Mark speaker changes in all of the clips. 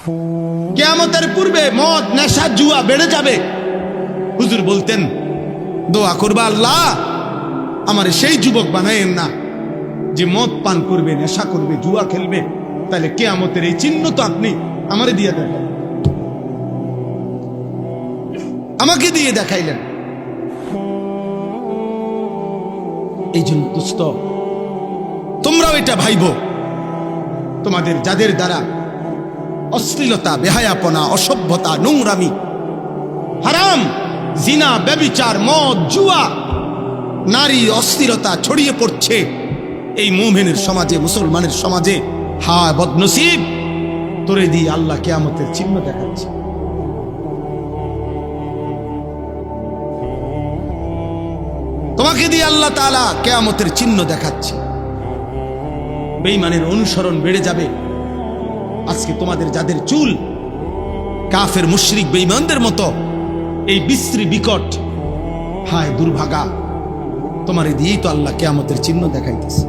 Speaker 1: কিয়ামতের পূর্বে মদ, নেশা, জুয়া বেড়ে যাবে। হুজুর বলতেন, দোয়া করবা, আল্লাহ আমার সেই যুবক বানায়েন না যে মদ পান করবে, নেশা করবে, জুয়া খেলবে। তাহলে কিয়ামতের এই চিহ্ন তো আপনি আমারে দিয়ে দেখাইলেন, আমাকে দিয়ে দেখাইলেন। এই জন্য দোস্ত, তোমরাও এটা ভাইবো, তোমাদের যাদের দ্বারা অশ্লীলতা, বেহায়াপনা, অসভ্যতা, নোংরামি, হারাম, জিনা, ব্যভিচার, মদ, জুয়া, নারী অস্থিরতা ছড়িয়ে পড়ছে এই মুমিনের সমাজে, মুসলমানের সমাজে, হায় বদনসিব, তোরে দিয়ে আল্লাহ কিয়ামতের চিহ্ন দেখাচ্ছে। তোমাকে দিয়ে আল্লাহ তাআলা কিয়ামতের চিহ্ন দেখাচ্ছে। বেঈমানের অনুসরণ বেড়ে যাবে। আজকে তোমাদের যাদের চুল কাফের, মুশরিক, বেঈমানদের মতো এই বিশ্রী বিকট, হায় দুর্ভাগা, তোমারে দিয়েই তো আল্লাহ কিয়ামতের চিহ্ন দেখাইতেছে।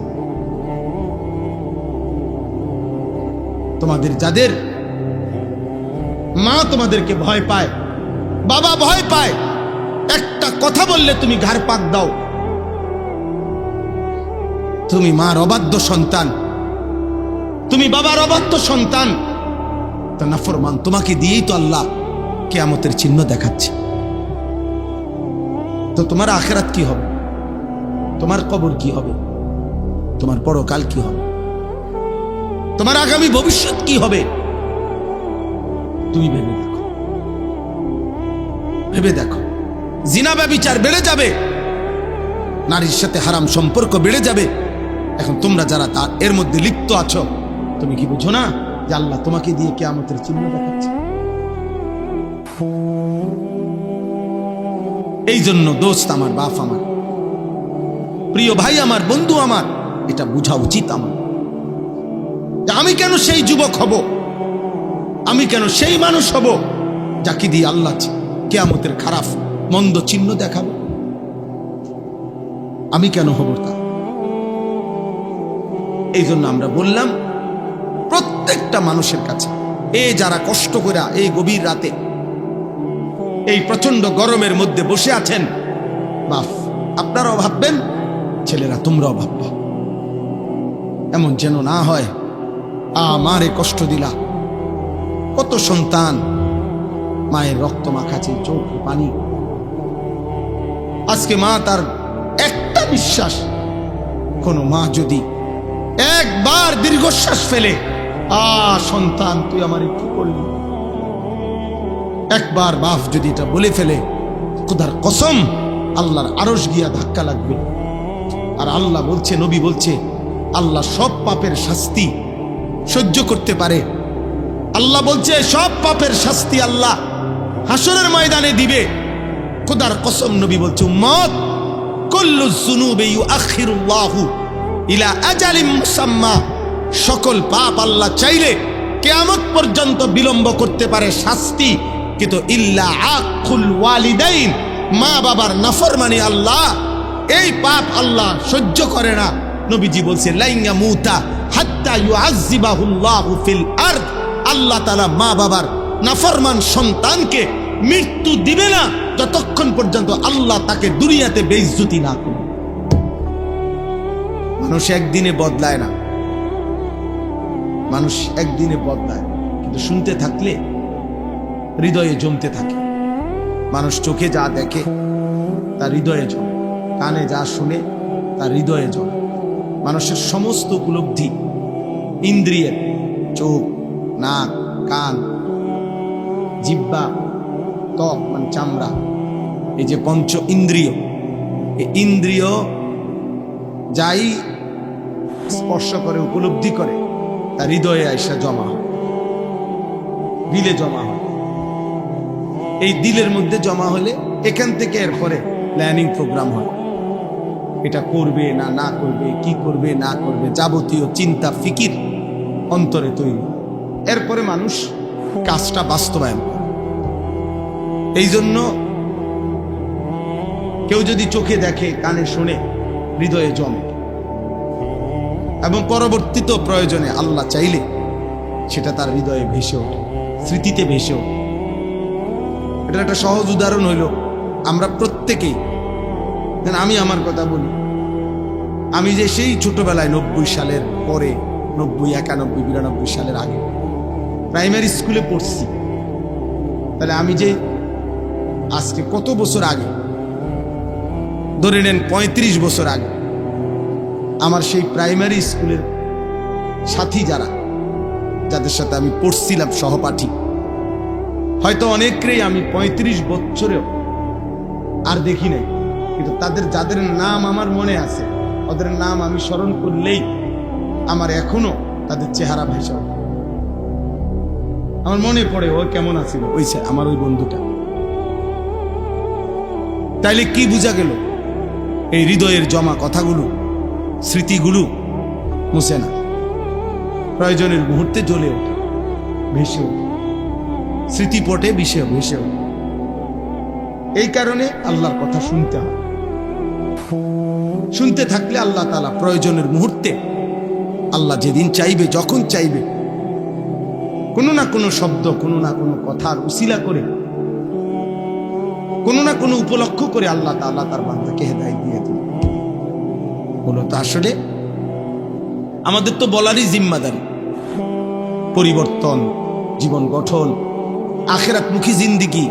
Speaker 1: তোমাদের যাদের মা তোমাদেরকে ভয় পায়, বাবা ভয় পায়, একটা কথা বললে তুমি ঘাড় পাক দাও, তুমি মার অবাধ্য সন্তান, তুমি বাবার অবাধ্য সন্তান, তা নাফরমান, তোমাকে দিয়েই তো আল্লাহ কিয়ামতের চিহ্ন দেখাচ্ছে। তো তোমার আখিরাত কি হবে? তোমার কবর কি হবে? তোমার পরকাল কি হবে? তোমার আগামী ভবিষ্যৎ কি হবে? তুমি ভেবে দেখো, ভেবে দেখো। জিনা, ব্যভিচার বেড়ে যাবে, নারীর সাথে হারাম সম্পর্ক বেড়ে যাবে। এখন তোমরা যারা তার এর মধ্যে লিপ্ত আছো, তুমি কি বুঝো না যে আল্লাহ তোমাকে দিয়ে কিয়ামতের চিহ্ন দেখাচ্ছে? এই জন্য দোস্ত আমার, বাপ আমার, প্রিয় ভাই আমার, বন্ধু আমার, এটা বোঝা উচিত আমার, যে আমি কেন সেই যুবক হব, আমি কেন সেই মানুষ হব যাকে দিয়ে আল্লাহ কিয়ামতের খারাপ মন্দ চিহ্ন দেখাবে? আমি কেন হব তা? এই জন্য আমরা বললাম, প্রত্যেকটা মানুষের কাছে, এই যারা কষ্ট করে এই গভীর রাতে এই প্রচন্ড গরমের মধ্যে বসে আছেন, বাপ আপনারাও ভাববেন, ছেলেরা তোমরাও ভাববা, এমন যেন না হয় আমারে কষ্ট দিলা। কত সন্তান মায়ের রক্ত মাখাচ্ছে, চোখ পানি। আজকে মা তার একটা বিশ্বাস, কোন মা যদি একবার দীর্ঘশ্বাস ফেলে, সন্তান তুই আমারে কি করলি, একবার বাপ যদি এটা বলে ফেলে, খোদার কসম আল্লাহর আরশ গিয়া ধাক্কা লাগবে। আর আল্লাহ বলছে, নবী বলছে, আল্লাহ সব পাপের শাস্তি সহ্য করতে পারে। আল্লাহ বলছে সব পাপের শাস্তি আল্লাহ হাসরের ময়দানে দিবে। খোদার কসম নবী বলছে, উম্মত কুল্লু যুনুবি ইউআখিরুল্লাহু ইলা আজালিম মুসাম্মা, সকল পাপ আল্লাহ চাইলে কিয়ামত পর্যন্ত বিলম্ব করতে পারে শাস্তি, কিন্তু ইল্লা আকুল ওয়ালিদাইন, মা বাবার নাফরমানি আল্লাহ এই পাপ আল্লাহ সহ্য করে না। নবীজি বলছে লাইয়া মুতা হাত্তা ইউআযযিবাহুল্লাহু ফিল আরদ, আল্লাহ তাআলা মা বাবার নাফরমান সন্তানকে মৃত্যু দিবে না যতক্ষণ পর্যন্ত আল্লাহ তাকে দুনিয়াতে বেইজ্জতি না করে। মানুষ একদিনে বদলায় না, মানুষ একদিনে বদলায়, কিন্তু শুনতে থাকলে হৃদয়ে জমতে থাকে। মানুষ চোখে যা দেখে তার হৃদয়ে জমে, কানে যা শুনে তার হৃদয়ে জমে। মানুষের সমস্ত উপলব্ধি ইন্দ্রিয়ের, চোখ, নাক, কান, জিহ্বা, ত্বক মানে চামড়া, এই যে পঞ্চ ইন্দ্রিয়, এই ইন্দ্রিয় যাই স্পর্শ করে, উপলব্ধি করে, তার হৃদয়ে আইসা জমা হয়, দিলে জমা হয়। এই দিলের মধ্যে জমা হলে এখান থেকে এরপরে প্ল্যানিং প্রোগ্রাম হয়, এটা করবে না না করবে, কি করবে না করবে, যাবতীয় চিন্তা ফিকির অন্তরে তৈরি। এরপরে মানুষ কাজটা বাস্তবায়ন করে। এই জন্য কেউ যদি চোখে দেখে, কানে শোনে, হৃদয়ে জমে, এবং পরবর্তীত প্রয়োজনে আল্লাহ চাইলে সেটা তার হৃদয়ে ভেসে ওঠে। স্মৃতিতে ভেসে ওঠে। এটার একটা সহজ উদাহরণ হইল আমরা প্রত্যেকেই, আমি আমার কথা বলি, আমি যে সেই ছোটবেলায় 90 সালের পরে, 90, 91, 92 সালের আগে প্রাইমারি স্কুলে পড়ছি, তাহলে আমি যে আজকে কত বছর আগে, ধরে নেন 35 বছর আগে, আমার সেই প্রাইমারি স্কুলের সাথী যারা, যাদের সাথে আমি পড়ছিলাম সহপাঠী, হয়তো অনেকেই আমি 35 বছরেও আর দেখি নাই, কিন্তু যাদের নাম আমার মনে আছে, ওদের নাম আমি স্মরণ করলেই আমার এখনো তাদের চেহারা ভেসে ওঠে। আমার মনে পড়ে ও কেমন আছিল, আমার ওই বন্ধুটা। তাইলে কি বোঝা গেল? এই হৃদয়ের জমা কথাগুলো, স্মৃতিগুলো মুছে না, প্রয়োজনের মুহূর্তে জ্বলে ওঠে, ভেসে ওঠে, স্মৃতিপটে ভেসে ওঠে। এই কারণে আল্লাহর কথা শুনতে হয়। শুনতে থাকলে আল্লাহ তাআলা প্রয়োজনের মুহূর্তে, আল্লাহ যেদিন চাইবে, যখন চাইবে, কোনো না কোনো শব্দ, কোনো না কোনো কথার উসিলা করে, কোনো না কোনো উপলক্ষ করে আল্লাহ তাআলা তার বান্দাকে হেদায়েত দিয়ে দেন। মূলত আসলে আমাদের তো বলারই জিম্মাদারি, পরিবর্তন, জীবন গঠন, আখিরাতমুখী জিন্দেগি,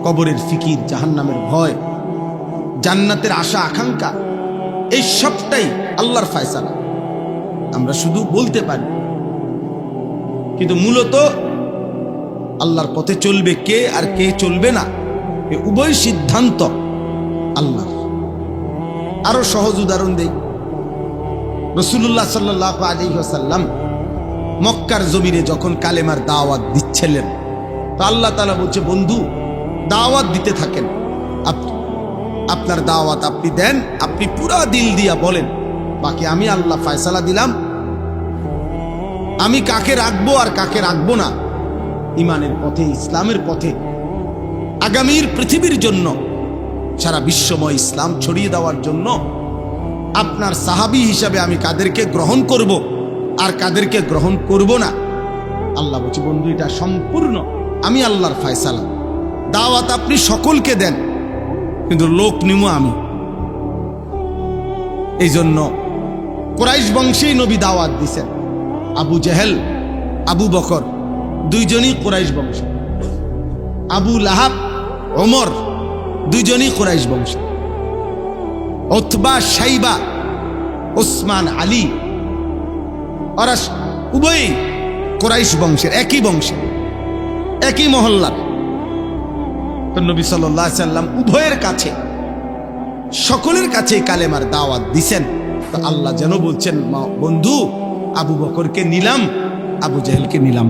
Speaker 1: কবরের ফিকির, জাহান্নামের ভয়, জান্নাতের আশা আকাঙ্ক্ষা, এই সবটাই আল্লাহর ফয়সালা। আমরা শুধু বলতে পারি, কিন্তু মূলত আল্লাহর পথে চলবে কে আর কে চলবে না, এই উভয় সিদ্ধান্ত আল্লাহর। আরো সহজ উদাহরণ দেই, রাসূলুল্লাহ সাল্লাল্লাহু আলাইহি ওয়াসাল্লাম মক্কার জমিনে যখন কালেমার দাওয়াত দিচ্ছিলেন, তো আল্লাহ তাআলা বলছে, বন্ধু দাওয়াত দিতে থাকেন, আপনার দাওয়াত আপনি দেন, আপনি পুরা দিল দিয়া বলেন, বাকি আমি আল্লাহ ফয়সালা দিলাম, আমি কাকে রাখবো আর কাকে রাখবো না, ইমানের পথে, ইসলামের পথে, আগামীর পৃথিবীর জন্য, সারা বিশ্বময় ইসলাম ছড়িয়ে দেওয়ার জন্য আপনার সাহাবী হিসাবে আমি কাদেরকে গ্রহণ করব আর কাদেরকে গ্রহণ করব না, আল্লাহ বলছে, বন্ধু এটা সম্পূর্ণ আমি আল্লাহর ফয়সালা। দাওয়াত আপনি সকলকে দেন, কিন্তু লোক নিমু আমি। এই জন্য কুরাইশ বংশেই নবী দাওয়াত দিছেন। আবু জেহেল, আবু বকর দুইজনই কুরাইশ বংশ, আবু লাহাব, ওমর দুইজনই কুরাইশ বংশ, উতবা, শাইবা, ওসমান, আলী, ওরা উভয়ই কুরাইশ বংশের, একই বংশে, একই মহল্লার। তো নবী সাল্লাল্লাহু আলাইহি সাল্লাম উভয়ের কাছে, সকলের কাছে কালেমার দাওয়াত দিছেন। তো আল্লাহ যেন বলছেন, বন্ধু আবু বকরকে নিলাম, আবু জেহেলকে নিলাম,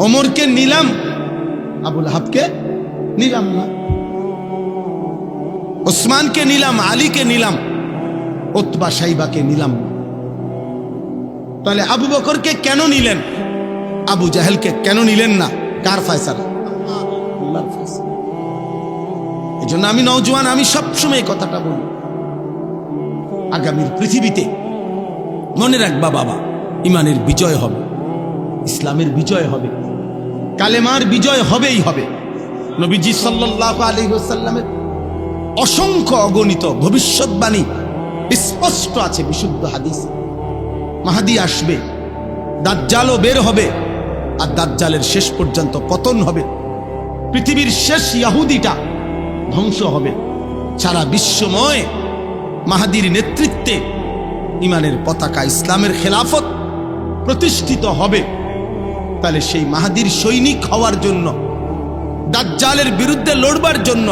Speaker 1: ওমরকে নিলাম, আবু লাহাবকে নিলাম না, ওসমানকে নিলাম, আলীকে নিলাম, উতবা, শাইবাকে নিলাম না। তাহলে আবু বকরকে কেন নিলেন, আবু জেহেলকে কেন নিলেন না? কার ফয়সালা? আল্লাহর ফয়সালা। এই জন্য আমি নওজোয়ান, আমি সবসময় এই কথাটা বলি, আগামীর পৃথিবীতে মনে রাখবা বাবা, ইমানের বিজয় হবে, ইসলামের বিজয় হবে, কালেমার বিজয় হবেই হবে। নবীজি সাল্লাল্লাহু আলাইহি ওয়াসাল্লামের অসংখ্য অগণিত ভবিষ্যৎবাণী স্পষ্ট আছে বিশুদ্ধ হাদিসে। মাহদী আসবে, দাজ্জালও বের হবে, আর দাজ্জালের শেষ পর্যন্ত পতন হবে, পৃথিবীর শেষ ইহুদিটা ধ্বংস হবে, সারা বিশ্বময় মাহদীর নেতৃত্বে ইমানের পতাকা, ইসলামের খেলাফত প্রতিষ্ঠিত হবে। তাহলে সেই মাহদীর সৈনিক হওয়ার জন্য, দাজ্জালের বিরুদ্ধে লড়বার জন্য,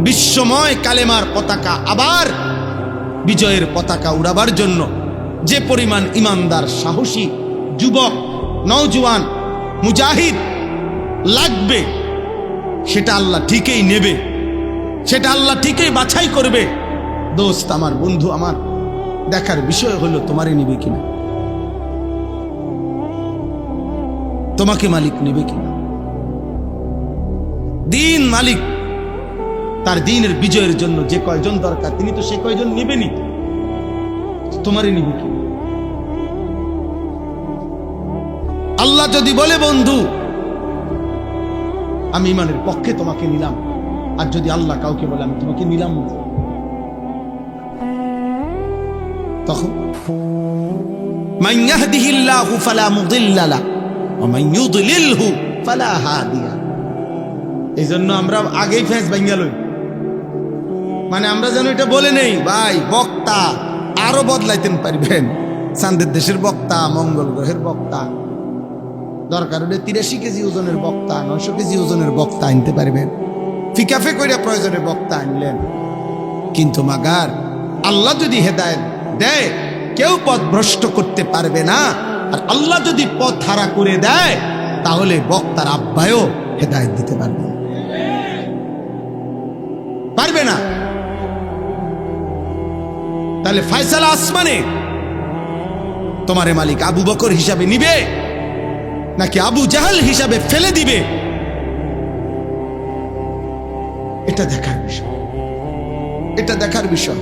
Speaker 1: বিশ্বময় কালেমার পতাকা আবার বিজয়ের পতাকা উড়াবার জন্য যে পরিমাণ ইমানদার, সাহসী যুবক, নওজোয়ান, মুজাহিদ লাগবে, সেটা আল্লাহ ঠিকই নেবে, সেটা আল্লাহ ঠিকই বাছাই করবে। দোস্ত আমার, বন্ধু আমার, দেখার বিষয় হলো তোমারে নিবে কিনা, তোমাকে মালিক নেবে কিনা। দিন মালিক, তার দিনের বিজয়ের জন্য যে কয়জন দরকার তিনি তো সে কয়জন নেবেনি, তোমারে নিবে কিনা। আল্লাহ যদি বলে বন্ধু আমি ইমানের পক্ষে তোমাকে নিলাম, আর যদি আল্লাহ কাউকে বলে আমি তোমাকে নিলাম না, তখন মান ইয়াহদিহিল্লাহু ফালা মুদিল্লা লাহু ওয়া মান ইউদ্লিলহু ফালা হাদিয়া। এইজন্য আমরা আগেই ফেস ভাঙিয়া লই, মানে আমরা যেন এটা বলে নেই ভাই বক্তা আরো বদলাইতেন পারবেন, চাঁদের দেশের বক্তা, মঙ্গল গ্রহের বক্তা, দরকার হলে 83 কেজি ওজনের বক্তা, 900 কেজি ওজনের বক্তা আনতে পারবেন, ফিকাফে কইরা প্রয়োজনে বক্তা আনলেন। কিন্তু মাগার আল্লাহ যদি হেদায়েত দেয় কেউ পথ ভ্রষ্ট করতে পারবে না, আর আল্লাহ যদি পথ হারা করে দেয় তাহলে বক্তার আব্বায়ও হেদায়েত দিতে পারবে পারবে না। তাহলে ফয়সালা আসমানে তোমারে মালিক আবু বকর হিসাবে নিবে নাকি আবু জাহাল হিসাবে ফেলে দিবে, এটা দেখার বিষয়, এটা দেখার বিষয়,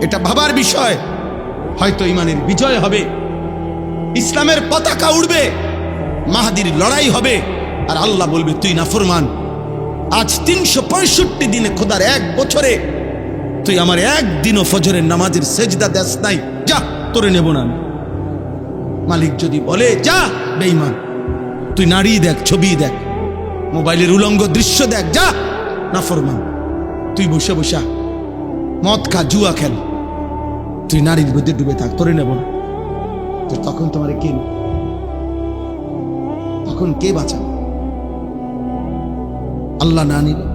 Speaker 1: এটা ভাবার বিষয়। হয়তো ইমানের বিজয় হবে, ইসলামের পতাকা উড়বে, মাহাদির লড়াই হবে, আর আল্লাহ বলবে তুই নাফরমান, আজ 365 দিনে খোদার এক বছরে তুই আমার একদিনও ফজরের নামাজের সেজদা দেস নাই, যা তোরে নেব না। মালিক যদি বলে যা বেঈমান, তুই নারী দেখ, ছবি দেখ, মোবাইলের উলঙ্গ দৃশ্য দেখ, যা নাফরমান, তুই বসে বসা মদ খা, জুয়া খেল, তুই নারীর মধ্যে ডুবে থাক, তোরে নেব না। তো তখন তোমার কে, তখন কে বাঁচা? আল্লাহ না নিলে।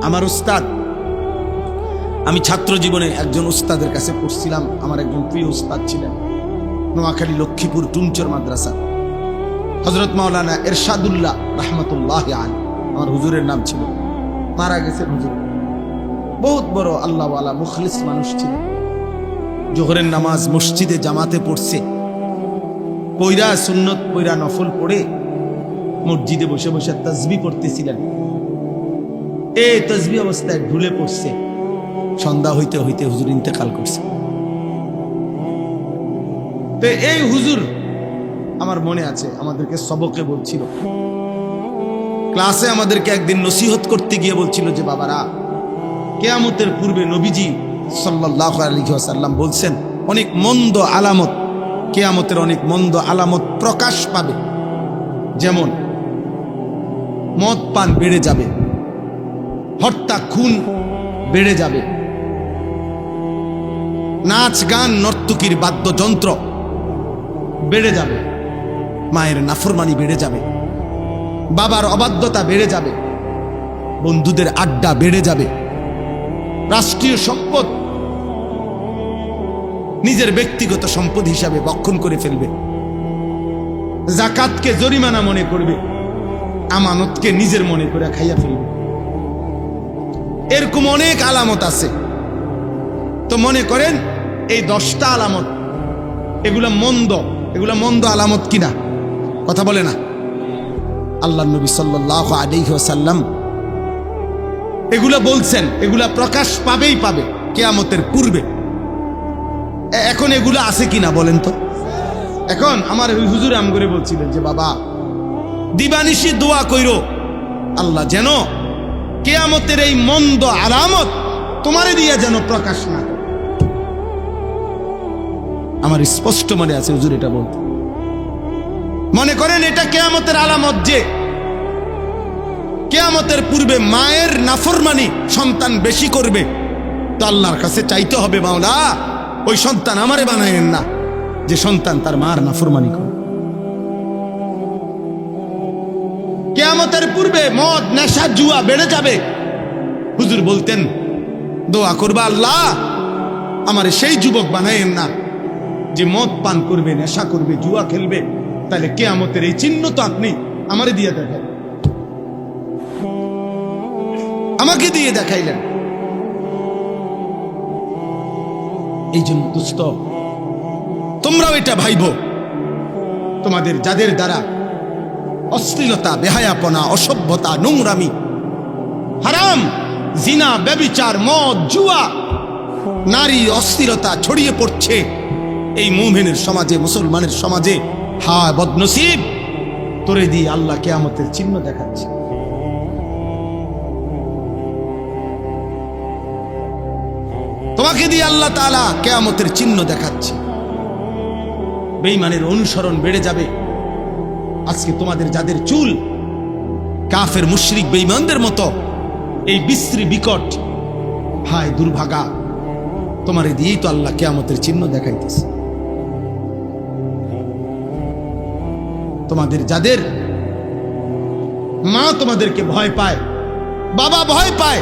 Speaker 1: আমার উস্তাদ, আমি ছাত্র জীবনে একজন উস্তাদের কাছে পড়ছিলাম, আমার একজন প্রিয় উস্তাদ ছিলেন, নোয়াখালী লক্ষ্মীপুর টুমচর মাদ্রাসা, হযরত মাওলানা এরশাদুল্লাহ রাহমাতুল্লাহ আলাইহি আমার হুজুরের নাম ছিল। মারা গেছেন হুজুর, বহুত বড় আল্লাহওয়ালা মুখলিস মানুষ ছিলেন। জোহরের নামাজ মসজিদে জামাতে পড়ছে, পয়রা সুন্নত পয়রা নফল পড়ে মসজিদে বসে বসে তাসবিহ পড়তেছিলেন। এই তাসবিহ অবস্থায় ঢুলে পড়ছে, সন্ধ্যা হইতে হইতে হুজুর ইন্তেকাল করছে। তো এই হুজুর আমার মনে আছে আমাদেরকে সবকে বলছিল, ক্লাসে আমাদেরকে একদিন নসিহত করতে গিয়ে বলছিল যে বাবারা, কিয়ামতের পূর্বে নবীজি সাল্লাল্লাহু আলাইহি ওয়াসাল্লাম বলছেন অনেক মন্দ আলামত, কিয়ামতের অনেক মন্দ আলামত প্রকাশ পাবে। যেমন মদ পান বেড়ে যাবে, হত্যা খুন বেড়ে যাবে, নাচ গান নর্তকীর বাদ্যযন্ত্র বেড়ে যাবে, মায়ের নাফরমানি বেড়ে যাবে, বাবার অবাধ্যতা বেড়ে যাবে, বন্ধুদের আড্ডা বেড়ে যাবে, রাষ্ট্রীয় সম্পদ নিজের ব্যক্তিগত সম্পদ হিসাবে বক্ষণ করে ফেলবে, যাকাতকে জরিমানা মনে করবে, আমানতকে নিজের মনে করে খাইয়া ফেলবে। এরকম অনেক আলামত আছে। তো মনে করেন এই 10টা আলামত, এগুলা মন্দ আলামত কিনা? কথা বলে না। আল্লাহর নবী সাল্লাল্লাহু আলাইহি ওয়াসাল্লাম এগুলা বলছেন, এগুলা প্রকাশ পাবেই পাবে কিয়ামতের পূর্বে। এখন এগুলা আছে কিনা বলেন তো? এখন আমার হুজুর আম করে বলছিলেন যে বাবা, দিবানিশি দোয়া কইরো আল্লাহ যেন কিয়ামতের এই মন্দ আলামত তোমারে দিয়া যেন প্রকাশ না করে। আমার স্পষ্ট মনে আছে হুজুর এটা বলতে। মনে করেন এটা কিয়ামতের আলামত যে কিয়ামতের পূর্বে মায়ের নাফরমানি সন্তান বেশি করবে, তো আল্লাহর কাছে চাইতে হবে মাওলা ওই সন্তান আমারে বানায়েন না যে সন্তান তার মার নাফরমানি করে। কিয়ামতের পূর্বে মদ নেশা জুয়া বেড়ে যাবে। হুজুর বলতেন দোয়া করবা আল্লাহ আমারে সেই যুবক বানায়েন না যে মদ পান করবে, নেশা করবে, জুয়া খেলবে। তাহলে কিয়ামতের এই চিহ্ন তো আপনি আমারে দিয়ে দেখাইলেন, আমাকে দিয়ে দেখাইলেন। এই জন্য দোস্ত তোমরাও এটা ভাইবো, তোমাদের যাদের দ্বারা অশ্লীলতা, বেহায়াপনা, অসভ্যতা, নোংরামি, হারাম, জিনা, ব্যভিচার, মদ, জুয়া, নারী অস্থিরতা ছড়িয়ে পড়ছে, এই মুমিনের সমাজে, মুসলমানের সমাজে, হায় বদনসিব, তোরে দিয়ে আল্লাহ কিয়ামতের চিহ্ন দেখাচ্ছে। তোমাকে দিয়ে আল্লাহ তাআলা কিয়ামতের চিহ্ন দেখাচ্ছে। বেঈমানের অনুসরণ বেড়ে যাবে। আজকে তোমাদের যাদের চুল কাফের মুশরিক বেঈমানদের মতো এই বিশ্রী বিকট, হায় দুর্ভাগা, তোমারে দিয়েই তো আল্লাহ কিয়ামতের চিহ্ন দেখাইতেছে। তোমাদের যাদের মা তোমাদেরকে ভয় পায়, বাবা ভয় পায়,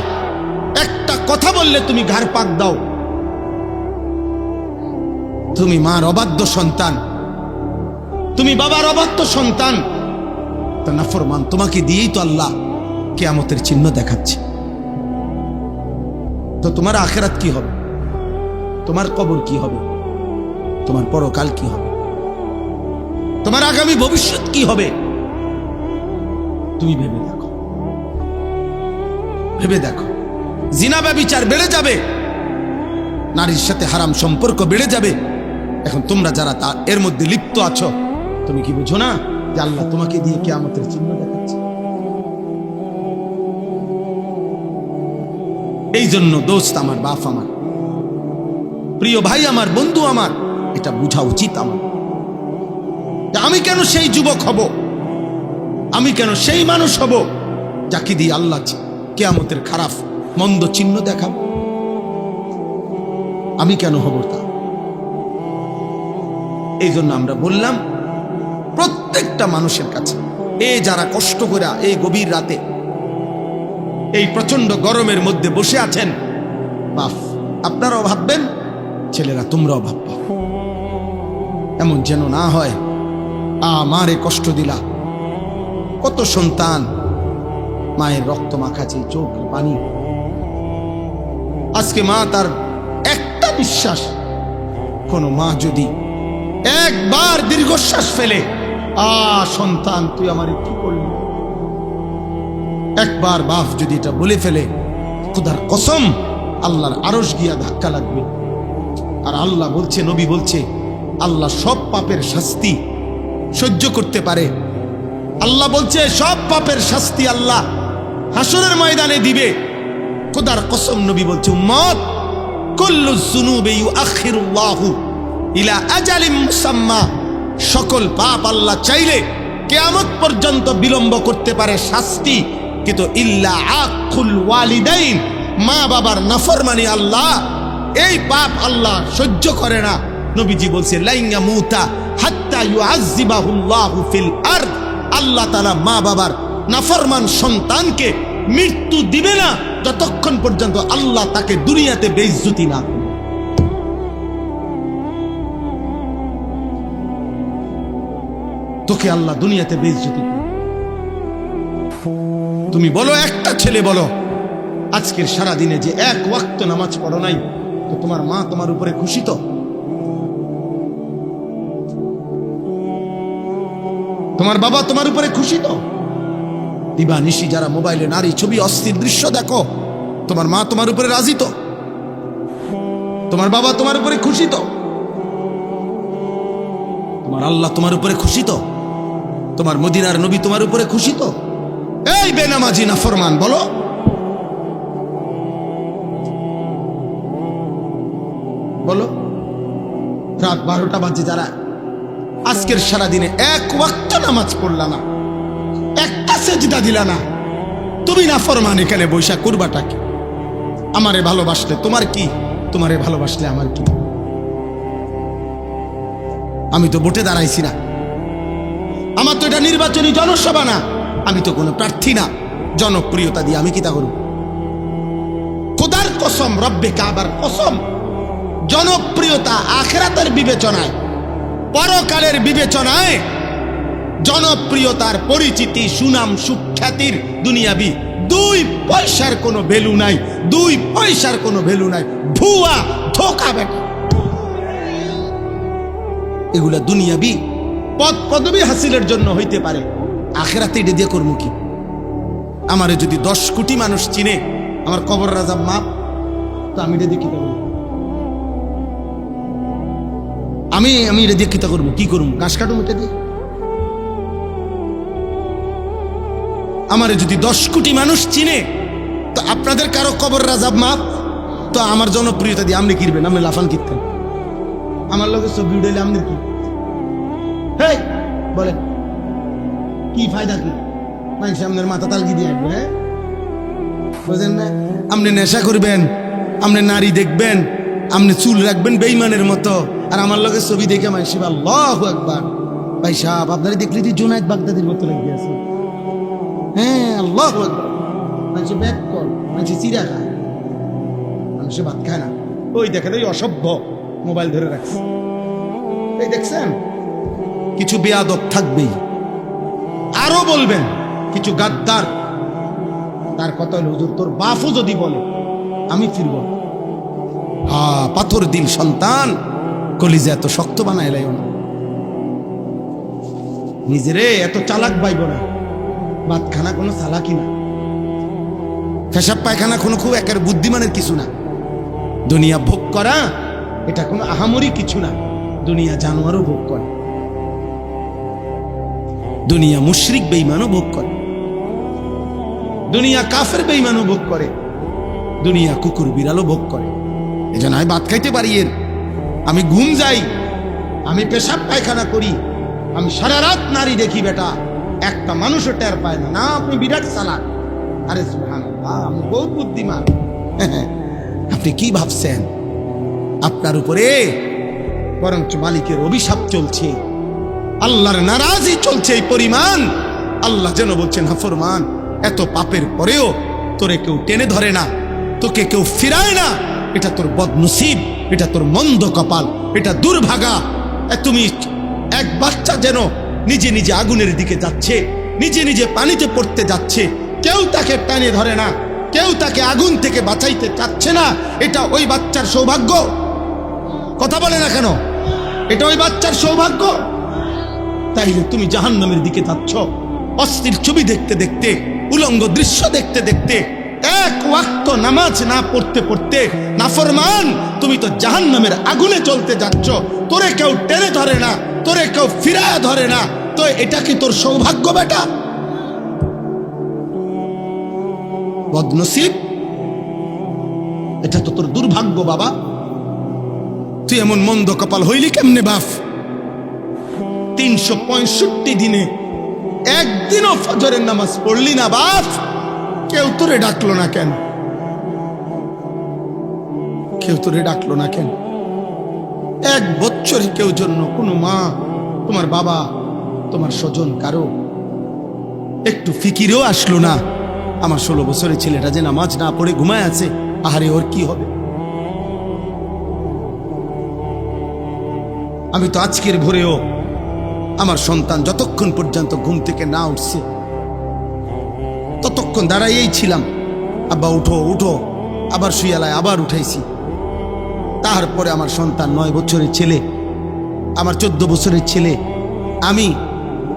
Speaker 1: একটা কথা বললে তুমি ঘাড় পাক দাও, তুমি মার অবাধ্য সন্তান, তুমি বাবার অবাধ্য সন্তান, তা নাফরমান, তোমাকে দিয়েই তো আল্লাহ কিয়ামতের চিহ্ন দেখাচ্ছে। তো তোমার আখিরাত কি হবে? তোমার কবর কি হবে? তোমার পরকাল কি হবে? তোমার আগামী ভবিষ্যৎ কি হবে? তুমি ভেবে দেখো, ভেবে দেখো। জিনা ব্যভিচার বেড়ে যাবে, নারীর সাথে হারাম সম্পর্ক বেড়ে যাবে। এখন তোমরা যারা এর মধ্যে লিপ্ত আছো, তুমি কি বুঝো না যে আল্লাহ তোমাকে দিয়ে কিয়ামতের চিহ্ন দেখাচ্ছে? এই জন্য দোস্ত আমার, বাপ আমার, প্রিয় ভাই আমার, বন্ধু আমার, এটা বোঝা উচিত আমার। আমি কেন সেই যুবক হব? আমি কেন সেই মানুষ হব যাকে দিয়ে আল্লাহ কিয়ামতের খারাপ মন্দ চিহ্ন দেখাব? আমি কেন হব তা? এই জন্য আমরা বললাম প্রত্যেকটা মানুষের কাছে, যারা কষ্ট করে এই গভীর রাতে এই প্রচন্ড গরমের মধ্যে বসে আছেন, বাপ আপনারাও ভাববেন, ছেলেরা তোমরাও ভাববা, এমন যেন না হয় আমারে কষ্ট দিলা। কত সন্তান মায়ের রক্ত মাখাছে, চোখ পানি, আজকে মা তার একটা নিঃশ্বাস, কোন মা যদি একবার দীর্ঘশ্বাস ফেলে, সন্তান তুই আমারে কি করলি, একবার বাপ যদি এটা বলে ফেলে, খোদার কসম আল্লাহর আরশ গিয়া ধাক্কা লাগবে। আর আল্লাহ বলছে, নবী বলছে, আল্লাহ সব পাপের শাস্তি সহ্য করতে পারে। আল্লাহ বলছে সব পাপের শাস্তি আল্লাহ হাসরের ময়দানে দিবে। খোদার কসম নবী বলছে, উম্মত কুল্লু যুনুবি ইউআখিরুল্লাহু ইলা আজালিম মুসাম্মা, সকল পাপ আল্লাহ চাইলে কিয়ামত পর্যন্ত বিলম্ব করতে পারে শাস্তি, কিন্তু ইল্লা আকুল ওয়ালিদাইন, মা বাবার নাফরমানি আল্লাহ এই পাপ আল্লাহ সহ্য করে না। নবীজি বলছে লাইয়া মুতা হাত্তা ইউআযযিবাহুল্লাহু ফিল আরদ, আল্লাহ তাআলা মা বাবার নাফরমান সন্তানকে মৃত্যু দিবে না যতক্ষণ পর্যন্ত আল্লাহ তাকে দুনিয়াতে বেইজ্জতি না করে। তোকে আল্লাহ দুনিয়াতে বেইজ্জতি করে। তুমি বলো, একটা ছেলে বলো আজকের সারা দিনে যে এক ওয়াক্ত নামাজ পড়ো নাই, তো তোমার মা তোমার উপরে খুশি তো? তোমার বাবা তোমার উপরে খুশি তো? দিবা নিশি যারা মোবাইলে নারী ছবি অস্থির দৃশ্য দেখো, তোমার মা তোমার উপরে রাজি তো? তোমার বাবা তোমার উপরে খুশি তো? তোমার আল্লাহ তোমার উপরে খুশি তো? তোমার মদিনার নবী তোমার উপরে খুশি তো? এই বেনামাজি নাফরমান বলো। বলো, রাত 12টা বাজে যারা আজকের সারা দিনে এক ওয়াক্ত নামাজ পড়লা না, একটা সেজদা দিলা না, তুমি নাফরমান, এখানে বৈশা করবাটা কি? আমারে ভালোবাসলে তোমার কি, তোমারে ভালোবাসলে আমার কি? আমি তো ভোটে দাঁড়াইছি না, আমার তো এটা নির্বাচনী জনসভা না, আমি তো কোনো প্রার্থী না, জনপ্রিয়তা দিয়ে আমি কি তা করব? খোদার কসম, রব্বে কাবার কসম, জনপ্রিয়তা আখিরাতের বিবেচনায়, পরকালের বিবেচনায় জনপ্রিয়তার পরিচিতি, সুনাম, সুখ্যাতির দুনিয়াবি 2 পয়সার কোনো ভ্যালু নাই, 2 পয়সার কোনো ভ্যালু নাই। ভুয়া, ধোঁকা বেটা, এগুলা দুনিয়াবি পদ পদবি হাসিলের জন্য হইতে পারে, আখিরাতে এটা দিয়ে করবো কি? আমারে যদি 10 কোটি মানুষ চিনে, আমার কবর রাজা মাপ, তো আমি এটা দিয়ে কি করবো? আমি এটা দিয়ে কিতা করবো, কি করবো, ঘাস কাটুম এটা দিয়ে? আমারে যদি 10 কোটি মানুষ চিনে, তো আপনাদের কারো কবর রাজাব মাপ, তো আমার জনপ্রিয়তা দিয়ে আপনি কিনবেন, আপনি লাফান কিনতেন। আমার লোকের ছবি উঠেলে আপনি কি বলেন, কি ফায়দা কি? মানুষ আপনার মাথা তালকি দিয়ে আসবে, হ্যাঁ বুঝেন না? আপনি নেশা করবেন, আপনি নারী দেখবেন, আপনি চুল রাখবেন বেঈমানের মতো, আর আমার লোকের ছবি দেখে মানুষ আল্লাহু আকবার। ভাই সাহেব, আপনারা দেখলে যে জুনায়েদ বাগদাদির মতো লেগে আছে। হ্যাঁ, আল্লাহু আকবার। মানুষ ব্যাগ কর, মানুষ চিরা খায়, মানুষে ভাত খায় না। ওই দেখেন, ওই অসভ্য মোবাইল ধরে রাখছে, এই দেখছেন? কিছু বেয়াদব থাকবেই, আরো বলবেন কিছু গাদ্দার। তার কথা হলো, হুজুর তোর বাপও যদি বলে আমি ফিরব। পাথর দিল সন্তান, কলিজা এত শক্ত বানায় লাইও না, নিজেরে এত চালাক বাইব না। ভাতখানা কোনো চালাকি না, পেশাব পায়খানা কোনো খুব একের বুদ্ধিমানের কিছু না। দুনিয়া ভোগ করা এটা কোনো আহামরি কিছু না। দুনিয়া জানোয়ারও ভোগ করে, দুনিয়া মুশরিক বেঈমানও ভোগ করে, দুনিয়া কাফের বেঈমানও ভোগ করে, দুনিয়া কুকুর বিড়ালও ভোগ করে। এই জন্য আমি ভাত খাইতে পারি, এর আমি ঘুম যাই, আমি পেশাব পায়খানা করি, আমি সারা রাত নারী দেখি, বেটা একটা মানুষও টের পায় না। না, আপনি বিরাট চালাক। আরে সুবহানাল্লাহ, আমি বহুত বুদ্ধিমান। আপনি কি ভাবছেন? আপনার উপরে বরঞ্চ মালিকের অভিশাপ চলছে, আল্লাহর নারাজি চলছে এই পরিমাণ। আল্লাহ যেন বলছেন, নাফরমান, এত পাপের পরেও তোরে কেউ টেনে ধরে না, তোকে কেউ ফিরায় না। এটা তোর বদনসিব, এটা তোর মন্দ কপাল, এটা দুর্ভাগা। তুমি এক বাচ্চা যেন নিজে নিজে আগুনের দিকে যাচ্ছে, নিজে নিজে পানিতে পড়তে যাচ্ছে, কেউ তাকে টানে ধরে না, কেউ তাকে আগুন থেকে বাঁচাইতে চাচ্ছে না। এটা ওই বাচ্চার সৌভাগ্য। কথা বলে না কেন? এটা ওই বাচ্চার সৌভাগ্য। তাইলে তুমি জাহান্নামের দিকে যাচ্ছ, অস্থির ছবি দেখতে দেখতে, উলঙ্গ দৃশ্য দেখতে দেখতে, এক ওয়াক্ত নামাজ না পড়তে পড়তে। নাফরমান, তুমি তো জাহান্নামের আগুনে চলতে যাচ্ছ। তোরে কেউ টেনে ধরে না, তোরে কেউ ফিরায় ধরে না, তো এটা কি তোর সৌভাগ্য বেটা? বদনসিব, এটা তো তোর দুর্ভাগ্য বাবা। তুই এমন মন্দ কপাল হইলি কেমনে বাপ? 365 দিনে একদিনও ফজরের নামাজ পড়লি না বাপ। কেউ তোরে ডাকলো না কেন? কেউ তোরে ডাকলো না কেন? 1 বছরে কেউ জন্য কোনো মা, তোমার বাবা, তোমার স্বজন কারো একটু ফিকিরেও আসলো না? আমার 16 বছরের ছেলেটা যে নামাজ না পড়ে ঘুমায় আছে, আহারে ওর কি হবে? আমি তো আজকের ভোরেও আমার সন্তান যতক্ষণ পর্যন্ত ঘুম থেকে না উঠছে ততক্ষণ দাঁড়াইয়েই ছিলাম, আব্বা উঠো উঠো, আবার শুয়ালায় আবার উঠাইছি। তারপরে আমার সন্তান 9 বছরের ছেলে, আমার 14 বছরের ছেলে, আমি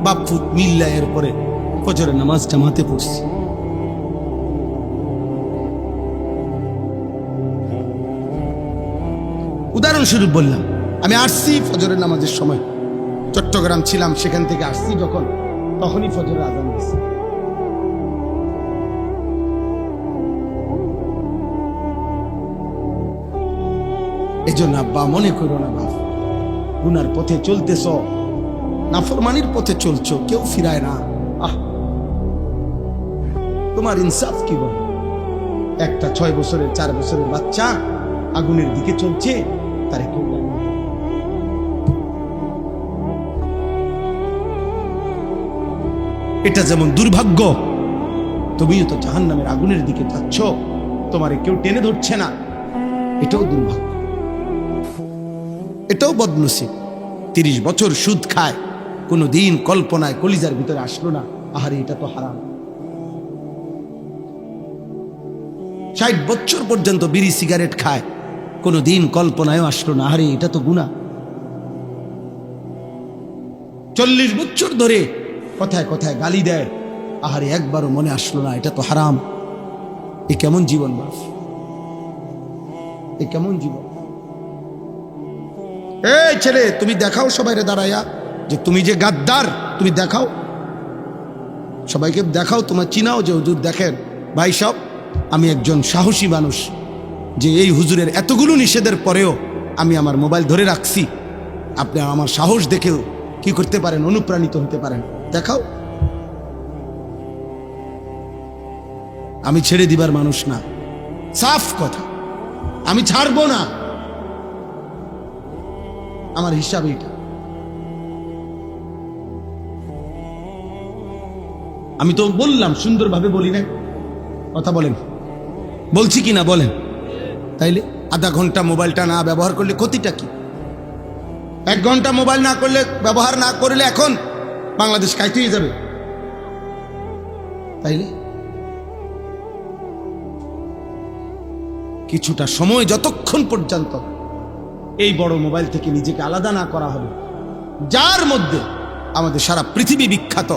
Speaker 1: বাপু মিল্লা এর পরে ফজরের নামাজ জামাতে পড়ছি। উদাহরণস্বরূপ বললাম, আমি আসছি ফজরের নামাজের সময়, চট্টগ্রাম ছিলাম, সেখান থেকে আসছি যখন, তখনই ফজরের আযান দিয়েছে। এই জন্য আব্বা মনে করো না বাপ, গুনার পথে চলতেছ, নাফরমানির পথে চলছো, কেউ ফিরায় না। তোমার ইনসাফ কি বল? একটা 6 বছরের 4 বছরের বাচ্চা আগুনের দিকে চলছে, তারে কেউ ডাকে না। এটা যেমন দুর্ভাগ্য, তুমিও তো জাহান্নামের আগুনের দিকে যাচ্ছ, তোমারে কেউ টেনে ধরছে না, এটাও দুর্ভাগ্য, এটাও বদনসিব। 30 বছর সুদ খায়, কোনো দিন কল্পনায় কলিজার ভিতরে আসলো না, আহারে এটা তো হারাম। 60 বছর পর্যন্ত বিড়ি সিগারেট খায়, কোনো দিন কল্পনায় আসলো না, আহারে এটা তো গুনাহ। 40 বছর ধরে কথায় কথায় গালি দেয়, আহারে একবারও মনে আসলো না এটা তো হারাম। এ কেমন জীবন বাপ? এ কেমন জীবন? এই ছেলে, তুমি দেখাও সবাইরে দাঁড়াইয়া যে তুমি যে গাদ্দার, তুমি দেখাও, সবাইকে দেখাও, তোমার চিনাও যে হুজুর দেখেন ভাই সব, আমি একজন সাহসী মানুষ, যে এই হুজুরের এতগুলো নিষেধের পরেও আমি আমার মোবাইল ধরে রাখছি। আপনি আমার সাহস দেখেও কি করতে পারেন, অনুপ্রাণিত হতে পারেন, দেখাও। আমি ছেড়ে দিবার মানুষ না, সাফ কথা, আমি ছাড়বো না, আমার হিসাব এটা। আমি তো বললাম, সুন্দরভাবে বলি না, কথা বলেন, বলছি কি না বলেন? তাইলে আধা ঘন্টা মোবাইলটা না ব্যবহার করলে ক্ষতিটা কি? 1 ঘন্টা মোবাইল না করলে, ব্যবহার না করলে এখন বাংলাদেশ কাইতেই যাবে। তাইলে কিছুটা সময়, যতক্ষণ পর্যন্ত এই বড় মোবাইল থেকে নিজেকে আলাদা না করা হবে, যার মধ্যে আমাদের সারা পৃথিবী বিখ্যাত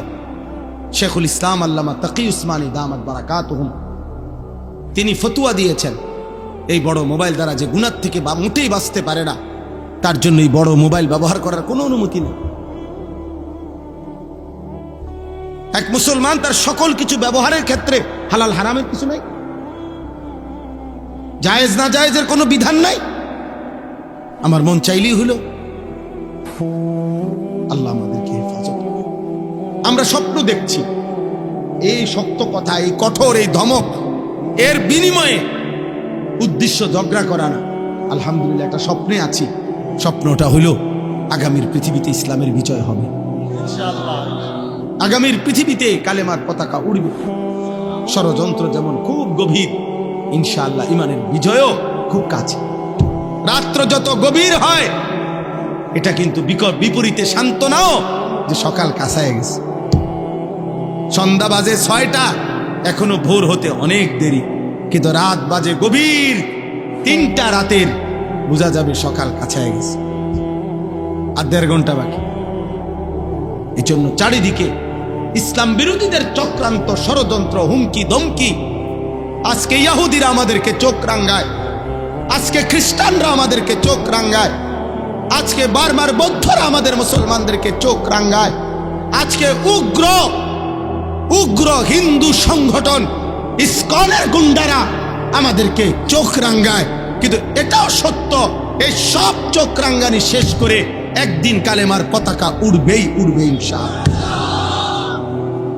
Speaker 1: শেখুল ইসলাম আল্লামা তাকি উসমানী দামাত বারাকাতুহুম, তিনি ফতুয়া দিয়েছেন, এই বড় মোবাইল দ্বারা যে গুনাহ থেকে মোটেই বাঁচতে পারে না, তার জন্য এই বড় মোবাইল ব্যবহার করার কোনো অনুমতি নেই। এক মুসলমান তার সকল কিছু ব্যবহারের ক্ষেত্রে হালাল হারামের কিছু নাই, জায়েজ না জায়েজের কোনো বিধান নাই। আমার মন চাইলেই হলো। আল্লাহ আমাদেরকে হেফাজত করুন। আমরা স্বপ্ন দেখছি, এই শক্ত কথা, এই কঠোর, এই ধমক, এর বিনিময়ে উদ্দেশ্য ঝগড়া করা না। আলহামদুলিল্লাহ একটা স্বপ্নে আছি, স্বপ্নটা হইল আগামীর পৃথিবীতে ইসলামের বিজয় হবে, আগামীর পৃথিবীতে কালেমার পতাকা উড়বে। ষড়যন্ত্র যেমন খুব গভীর, ইনশাআল্লাহ ইমানের বিজয়ও খুব কাছে। রাত্র যত গভীর হয়, এটা কিন্তু বিপরীতে সান্ত্বনাও যে সকাল কাছায় গেছে। সন্ধ্যা বাজে 6টা, এখনো ভোর হতে অনেক দেরি, কিন্তু রাত বাজে গভীর 3টা রাতের, বোঝা যাবে সকাল কাছায় গেছে, আর 1.5 ঘন্টা বাকি। এই জন্য চারিদিকে ইসলাম বিরোধীদের চক্রান্ত, ষড়যন্ত্র, হুমকি ধমকি। আজকে ইহুদিরা আমাদেরকে চোখ রাঙ্গায়, আজকে খ্রিস্টানরা আমাদেরকে চোখ রাঙ্গায়, আজকে বার্মার বৌদ্ধরা আমাদের মুসলমানদেরকে চোখ রাঙ্গায়, আজকে উগ্র হিন্দু সংগঠন ইসকনের গুন্ডারা আমাদেরকে চোখ রাঙ্গায়। কিন্তু এটাও সত্য, এই সব চোখ রাঙ্গানি শেষ করে একদিন কালেমার পতাকা উড়বেই উড়বে ইনশাআল্লাহ।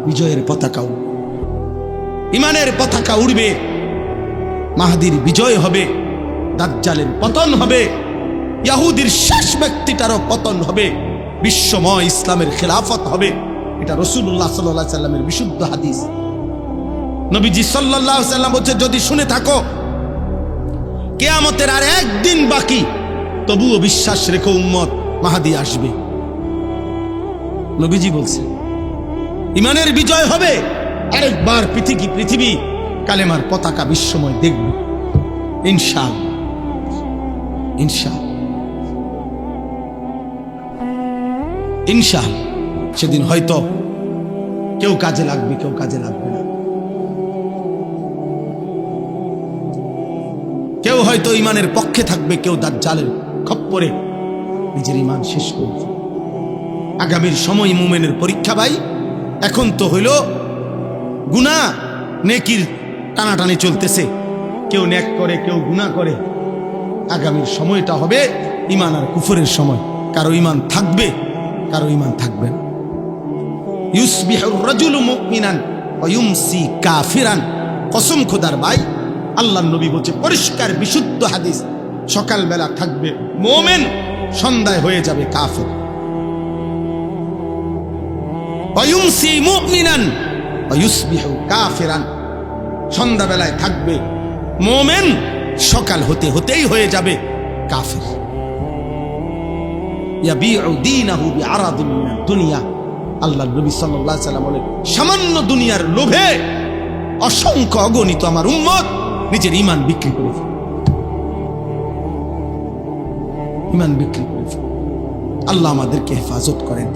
Speaker 1: বিজয়ের পতাকা উড়বে, ইমানের পতাকা উড়বে, মাহদির বিজয় হবে, দাজ্জালের পতন হবে, ইহুদির শেষ ব্যক্তিটারও পতন হবে, বিশ্বময় ইসলামের খেলাফত হবে। এটা রাসূলুল্লাহ সাল্লাল্লাহু আলাইহি সাল্লামের বিশুদ্ধ হাদিস। নবীজি সাল্লাল্লাহু আলাইহি সাল্লাম বলছে, যদি শুনে থাকো কিয়ামতের আর একদিন বাকি, তবুও বিশ্বাস রেখো উম্মত, মাহদি আসবে। নবীজি বলছে ইমানের বিজয় হবে, আরেকবার পৃথিবী কালেমার পতাকা বিশ্বময় দেখবে ইনশাআল্লাহ, ইনশাআল্লাহ, ইনশাআল্লাহ। সেদিন হয়তো কেউ কাজে লাগবে, কেউ কাজে লাগবে না, কেউ হয়তো ইমানের পক্ষে থাকবে, কেউ দাজ্জালের খপ্পরে নিজের ইমান শেষ করবে। আগামীর সময় মুমিনের পরীক্ষা ভাই। এখন তো হইল গুনাহ নেকির টানাটানি চলতেছে, কেউ নেক করে, কেউ গুনাহ করে। আগামীর সময়টা হবে ইমান আর কুফরের সময়। কারো ইমান থাকবে, কারো ইমান থাকবে না। ইউসবিহুর রাজুলু মুমিনান ওয়া ইউমসি কাফিরান। কসম খোদার ভাই, আল্লাহর নবী বলছে, পরিষ্কার বিশুদ্ধ হাদিস, সকালবেলা থাকবে মুমিন, সন্ধ্যায় হয়ে যাবে কাফের। ওয়া ইউমসি মুমিনান ওয়া ইউসবিহু কাফিরান। সন্ধ্যাবেলায় থাকবে মুমিন, সকাল হতে হতেই হয়ে যাবে কাফের। ইয়াবিউ দীনাহু বিআরাদিন মিনাদ দুনিয়া। আল্লাহর নবী সাল্লাল্লাহু আলাইহি সাল্লাম বলে, সামান্য দুনিয়ার লোভে অসংখ্য অগণিত আমার উম্মত নিজের ঈমান বিক্রি করে ফেলে, ঈমান বিক্রি করে ফেলে। আল্লাহ আমাদেরকে হেফাজত করেন।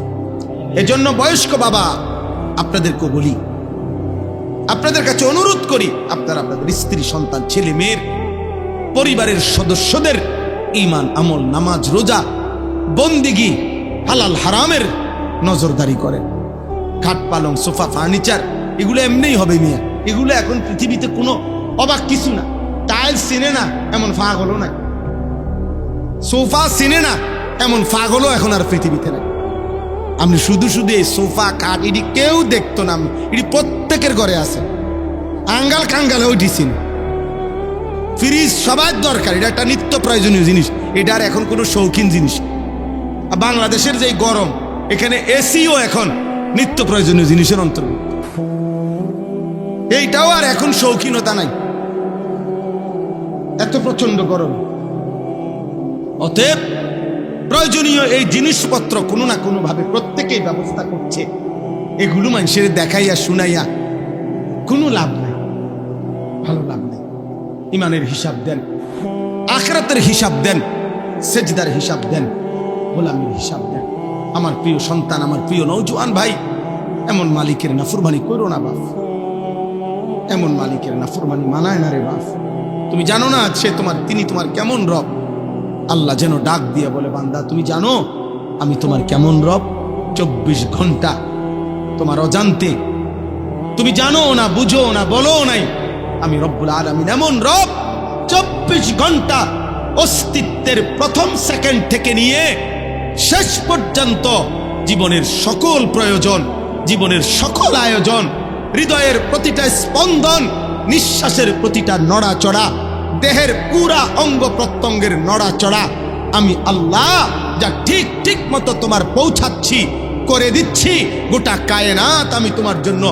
Speaker 1: এজন্য বয়স্ক বাবা আপনাদেরকে বলি, আপনাদের কাছে অনুরোধ করি, আপনারা আপনাদের স্ত্রী, সন্তান, ছেলে মেয়ের, পরিবারের সদস্যদের ঈমান, আমল, নামাজ, রোজা বন্দিগি, হালাল হারামের নজরদারি করেন। খাট পালং সোফা ফার্নিচার এগুলো এমনিই হবে মিয়া, এগুলো এখন পৃথিবীতে কোনো অবাক কিছু না। টাইলস চিনে না এমন পাগলও নাই, সোফা চিনে না এমন পাগলও এখন আর পৃথিবীতে নাই। আমি শুধু শুধু এই সোফা খাট এটি কেউ দেখতো না, এটি প্রত্যেকের ঘরে আছে। আঙ্গাল কাঙ্গাল উঠিছি, ফ্রিজ সবার দরকার, এটা একটা নিত্য প্রয়োজনীয় জিনিস, এটা আর এখন কোনো শৌখিন জিনিস। আর বাংলাদেশের যে গরম, এখানে এসিও এখন নিত্য প্রয়োজনীয় জিনিসের অন্তর্ভুক্ত। এইটাও আর এখন শৌখিনতা নাই, এত প্রচন্ড গরম। অতএব প্রয়োজনীয় এই জিনিসপত্র কোনো না কোনো ভাবে প্রত্যেকেই ব্যবস্থা করছে। এগুলো মানুষের দেখাইয়া শুনাইয়া কোনো লাভ নাই, ভালো লাভ নাই। ইমানের হিসাব দেন, আখিরাতের হিসাব দেন, সেজদার হিসাব দেন, গোলামীর হিসাব দেন। আমার প্রিয় সন্তান, আমার প্রিয় নওজোয়ান ভাই, এমন মালিকের নাফরমানি করো না বাপ, এমন মালিকের নাফরমানি মানায় না রে বাপ। তুমি জানো না তিনি তোমার কেমন রব। আল্লাহ যেন ডাক দিয়ে বলে, বান্দা তুমি জানো আমি তোমার কেমন রব? 24 ঘন্টা তোমার অজান্তে, তুমি জানো না, বুঝো না, বলো নাই, আমি রব্বুল আলামিন এমন রব 24 ঘন্টা অস্তিত্বের প্রথম সেকেন্ড থেকে নিয়ে শেষ পর্যন্ত জীবনের সকল প্রয়োজন, জীবনের সকল আয়োজন, হৃদয়ের প্রতিটা স্পন্দন, নিঃশ্বাসের প্রতিটা নড়াচড়া, দেহের পুরা অঙ্গ প্রত্যঙ্গের নড়াচড়া আমি আল্লাহ যা ঠিক ঠিক মতো তোমার পৌঁছাচ্ছি, করে দিচ্ছি। গোটা কায়নাত আমি তোমার জন্য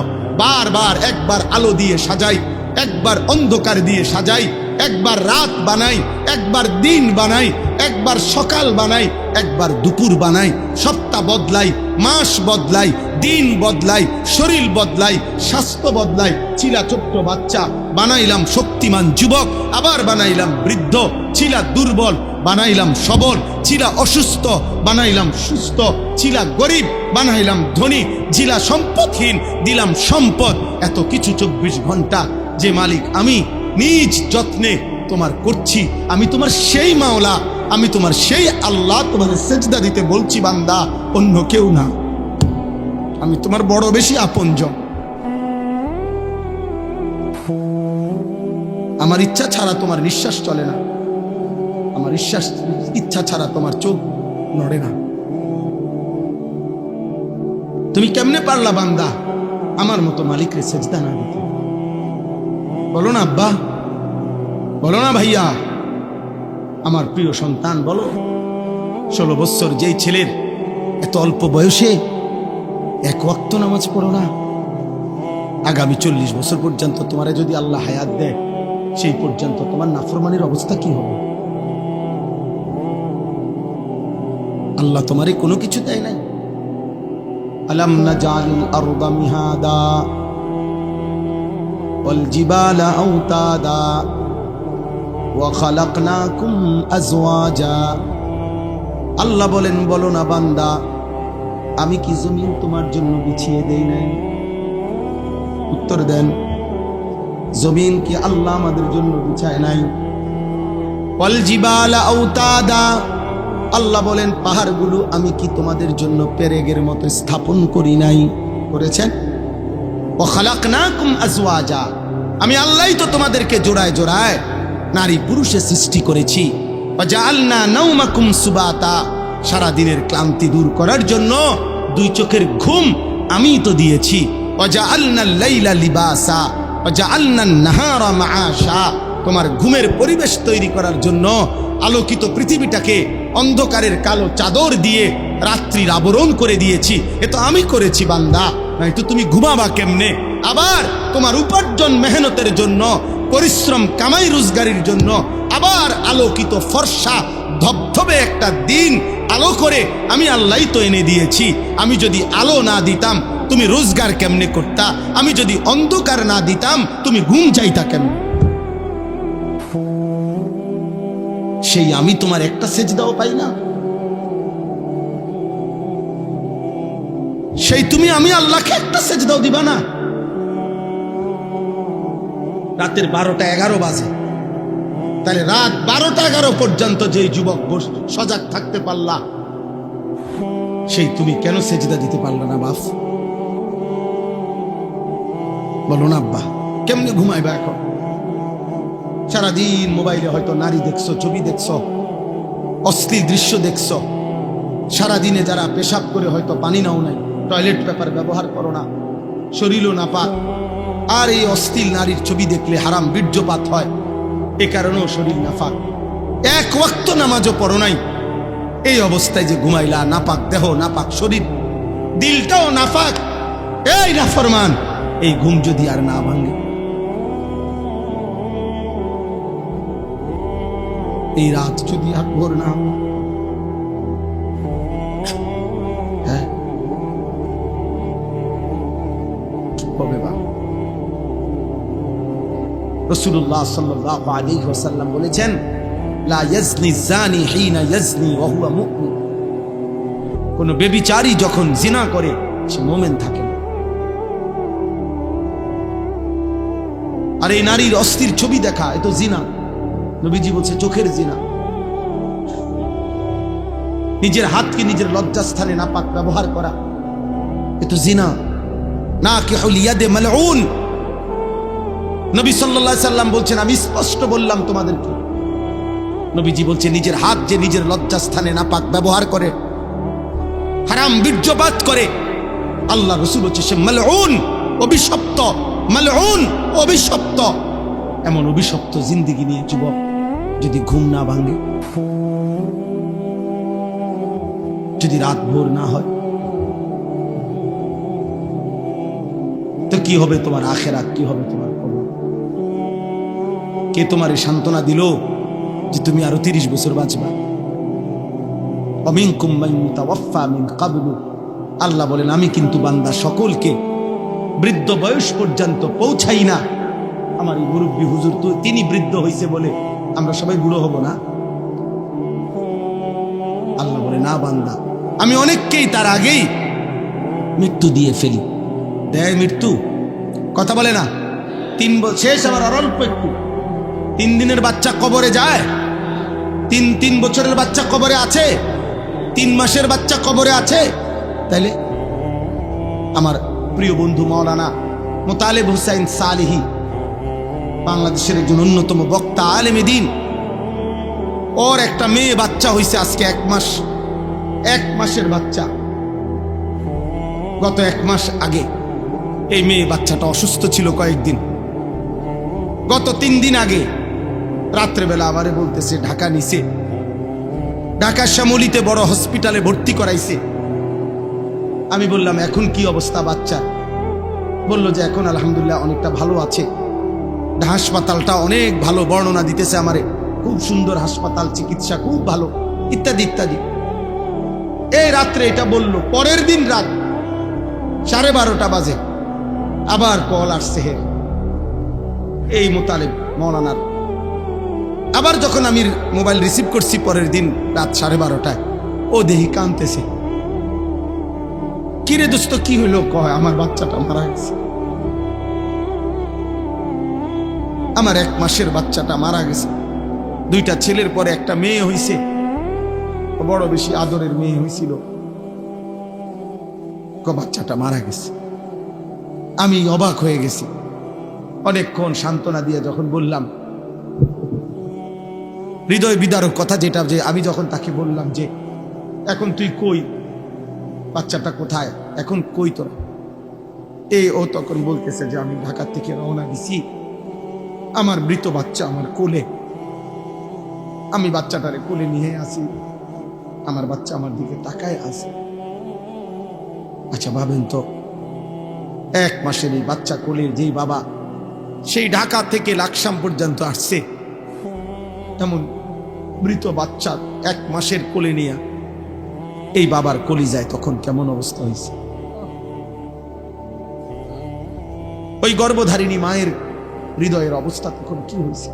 Speaker 1: বারবার, একবার আলো দিয়ে সাজাই, একবার অন্ধকার দিয়ে সাজাই, একবার রাত বানাই, একবার দিন বানাই, একবার সকাল বানাই, একবার দুপুর বানাই, সপ্তাহ বদলাই, মাস বদলাই, দিন বদলাই, শরীর বদলাই, স্বাস্থ্য বদলাই। ছিলা ছোট্ট বাচ্চা, বানাইলাম শক্তিমান যুবক, আবার বানাইলাম বৃদ্ধ। ছিলা দুর্বল, বানাইলাম সবল। ছিলা অসুস্থ, বানাইলাম সুস্থ। ছিলা গরিব, বানাইলাম ধনী। ছিলা সম্পদহীন, দিলাম সম্পদ। এত কিছু 24 ঘন্টা যে মালিক আমি নিজ যত্নে তোমার করছি। আমি তোমার সেই মাওলা, আমি তোমার সেই আল্লাহ। তোমার সেজদা দিতে বলছি বান্দা, অন্য কেউ না। আমি তোমার বড় বেশি আপনজন। আমার ইচ্ছা ছাড়া তোমার নিঃশ্বাস চলে না, আমার ইচ্ছা ছাড়া তোমার চোখ নড়ে না। তুমি কেমনে পারলা বান্দা আমার মতো মালিকরে সেজদা না দিতে? বলো না আব্বা, বলো না ভাইয়া, আমার প্রিয় সন্তান বলো। 16 বছর যেই ছেলের এত অল্প বয়সে এক ওয়াক্ত নামাজ পড়ো না, আগামী 40 বছর পর্যন্ত তোমারে যদি আল্লাহ হায়াত দেয়, সেই পর্যন্ত তোমার নাফরমানির অবস্থা কি হবে? আল্লাহ তোমারে কোনো কিছু দেয় নাই। আলাম নাজালিল আরদা মিহাদা ওয়াল জিবালা আওতাদা ওয়া খালাকনাকুম আজওয়াজা। আল্লাহ বলেন, বলো না বান্দা, আমি কি জমিন তোমার জন্য বিছিয়ে দেই নাই? উত্তর দেন, জমিন কি আল্লাহ আমাদের জন্য বিছায় নাই? ওয়াল জিবালা আওতাদা, আল্লাহ বলেন পাহাড়গুলো আমি কি তোমাদের জন্য পেরেগের মতো স্থাপন করি নাই? করেছেন। ওয়া খালাকনাকুম আজওয়াজা, আমি আল্লাহই তো তোমাদেরকে জোড়ায় জোড়ায় নারী পুরুষে সৃষ্টি করেছি। ওয়া জাআলনা নাওমাকুম সুবাতা, সারা দিনের ক্লান্তি দূর করার জন্য 2 চোখের ঘুম আমি তো দিয়েছি। ওয়া জাআলনাল লাইলা লিবাসা ওয়া জাআলনান নাহারা মাআশা, তোমার ঘুমের পরিবেশ তৈরি করার জন্য আলোকিত পৃথিবীটাকে অন্ধকারের কালো চাদর দিয়ে রাত্রির আবরণ করে দিয়েছি। এ তো আমি করেছি বান্দা, নাই তো তুমি ঘুমাবা কেমনে? আবার তোমার উপার্জন মেহনতের জন্য, পরিশ্রম কামাই রোজগারির জন্য আবার আলোকিত ফর্সা ধবধবে একটা দিন আলো করে আমি আল্লাহই তো এনে দিয়েছি। আমি যদি আলো না দিতাম তুমি রোজগার কেমনে করতা? আমি যদি অন্ধকার না দিতাম তুমি ঘুম যাইতা কেমনে? সেই আমি তোমার একটা সেজদাও পাই না? সেই তুমি আমি আল্লাহকে একটা সেজদাও দিবা না? রাতের 12টা 11 বাজে, তাহলে রাত 12টা 11 পর্যন্ত যে যুবক সজাগ থাকতে পারলা, সেই তুমি কেন সেজদা দিতে পারলে না বাপ? বলো না আব্বা, কেমনে ঘুমাইবা এখন? সারাদিন মোবাইলে হয়তো নারী দেখছো, ছবি দেখছো, অশ্লীল দৃশ্য দেখছো। সারাদিনে যারা পেশাব করে হয়তো পানি নাও নাই, টয়লেট পেপার ব্যবহার করো না, শরীরও নাপাক, আর এই অশ্লীল নারীর ছবি দেখলে হারাম বীর্যপাত হয়, এ কারণেও শরীর নাপাক। এক ওয়াক্ত নামাজও পড়ো নাই, এই অবস্থায় যে ঘুমাইলা, নাপাক দেহ, নাপাক শরীর, দিলটাও নাপাক, এই নাফরমান, এই ঘুম যদি আর না ভাঙে, এই রাত যদি আর ভোর না, হ্যাঁ হবে বা। রাসূলুল্লাহ সাল্লাল্লাহু আলাইহি ওয়াসাল্লাম বলেছেন, লা ইয়াজনি জানি হিনা ইয়াজনি ওয়া হুয়া মুমিন। কোন ব্যভিচারী যখন জিনা করে সে মুমিন থাকে না। আর এই নারীর অস্থির ছবি দেখা, এ তো জিনা। নবীজি বলছে চোখের জিনা। নিজের হাতকে নিজের লজ্জাস্থানে নাপাক ব্যবহার করা, এ তো জিনা। নাকিহুল ইয়াদে মালউন। নবী সাল্লাল্লাহু আলাইহি সাল্লাম বলছেন, আমি স্পষ্ট বললাম তোমাদেরকে। নবীজি বলছে নিজের হাত যে নিজের লজ্জাস্থানে নাপাক ব্যবহার করে, হারাম বীর্যপাত করে, আল্লাহ রাসূল হচ্ছে সে মালউন, অভিশপ্ত। মালউন, অভিশপ্ত। এমন অভিশপ্ত জিন্দেগি নিয়ে যুবক যদি ঘুম না ভাঙে, যদি রাত ভোর না হয়, তো কি হবে তোমার আখিরাত, কি হবে তোমার কবর? কে তোমার সান্ত্বনা দিল যে তুমি আরো 30 বছর বাঁচবা? অমিনকুম মান ইউতাওয়াফা মিন ক্বাবলু। আল্লাহ বলেন, আমি কিন্তু বান্দা সকলকে বৃদ্ধ বয়স পর্যন্ত পৌঁছাই না। আমার এই মুরব্বী হুজুর তো তিনি বৃদ্ধ হইছে বলে আমরা সবাই বুড়ো হব না? আল্লাহ বলে, না বান্দা, আমি অনেককেই তার আগেই মৃত্যু দিয়ে ফেলি। দেয় মৃত্যু, কথা বলে না। 3 বছর শেষ, আবার অল্প একটু। 3 দিনের বাচ্চা কবরে যায়, 3 বছরের বাচ্চা কবরে আছে, 3 মাসের বাচ্চা কবরে আছে। তাইলে আমার প্রিয় বন্ধু মাওলানা মোতালেব হুসাইন সালেহী, বাংলাদেশের একজন অন্যতম বক্তা, আলেমে দ্বীন, ওর একটা মেয়ে বাচ্চা হইছে আজকে 1 মাস, 1 মাসের বাচ্চা। গত 1 মাস আগে এই মেয়ে বাচ্চাটা অসুস্থ ছিল কয়েকদিন। গত 3 দিন আগে রাত্রেবেলা আবারে বলতেছে ঢাকা নিছে, ঢাকা শ্যামলীতে বড় হসপিটালে ভর্তি করাইছে। আমি বললাম, এখন কি অবস্থা বাচ্চা? বলল যে এখন আলহামদুলিল্লাহ অনেকটা ভালো আছে, হাসপাতালটা অনেক ভালো, বর্ণনা দিতেছে আমারে, খুব সুন্দর হাসপাতাল, চিকিৎসা খুব ভালো, ইত্যাদি ইত্যাদি। এই রাত্রে এটা বলল। পরের দিন রাত 12:30 বাজে আবার কল আসছে এই মোতালেব মৌলানার। আবার যখন আমি মোবাইল রিসিভ করছি পরের দিন রাত 12:30টায়, ও দেহি কাঁদতেছে। কিরে দোস্ত, কি হইলো? কয়, আমার বাচ্চাটা মারা গেছে, আমার 1 মাসের বাচ্চাটা মারা গেছে। 2টা ছেলের পরে একটা মেয়ে হইছে, বড় বেশি আদরের মেয়ে হয়েছিল, বাচ্চাটা মারা গেছে। আমি অবাক হয়ে গেছি। অনেকক্ষণ সান্ত্বনা দিয়ে যখন বললাম, হৃদয় বিদারক কথা যেটা, যে আমি যখন তাকে বললাম যে এখন তুই কই, বাচ্চাটা কোথায়, এখন কই তোরা? ও তখন বলতেছে যে আমি ঢাকা থেকে রওনা দিছি, আমার মৃত বাচ্চা আমার কোলে, আমি বাচ্চাটারে কোলে নিয়ে আসি, আমার বাচ্চা আমার দিকে তাকায় আছে। আচ্ছা ভাবেন তো, 1 মাসের এই বাচ্চা কোলের যেই বাবা, সেই ঢাকা থেকে লাকসাম পর্যন্ত আসছে, এমন মৃত বাচ্চা 1 মাসের কোলে নিয়ে এই বাবার কলিজায় তখন কেমন অবস্থা হয়েছে? ওই গর্ভধারিণী মায়ের হৃদয়ের অবস্থা তখন কি হয়েছে?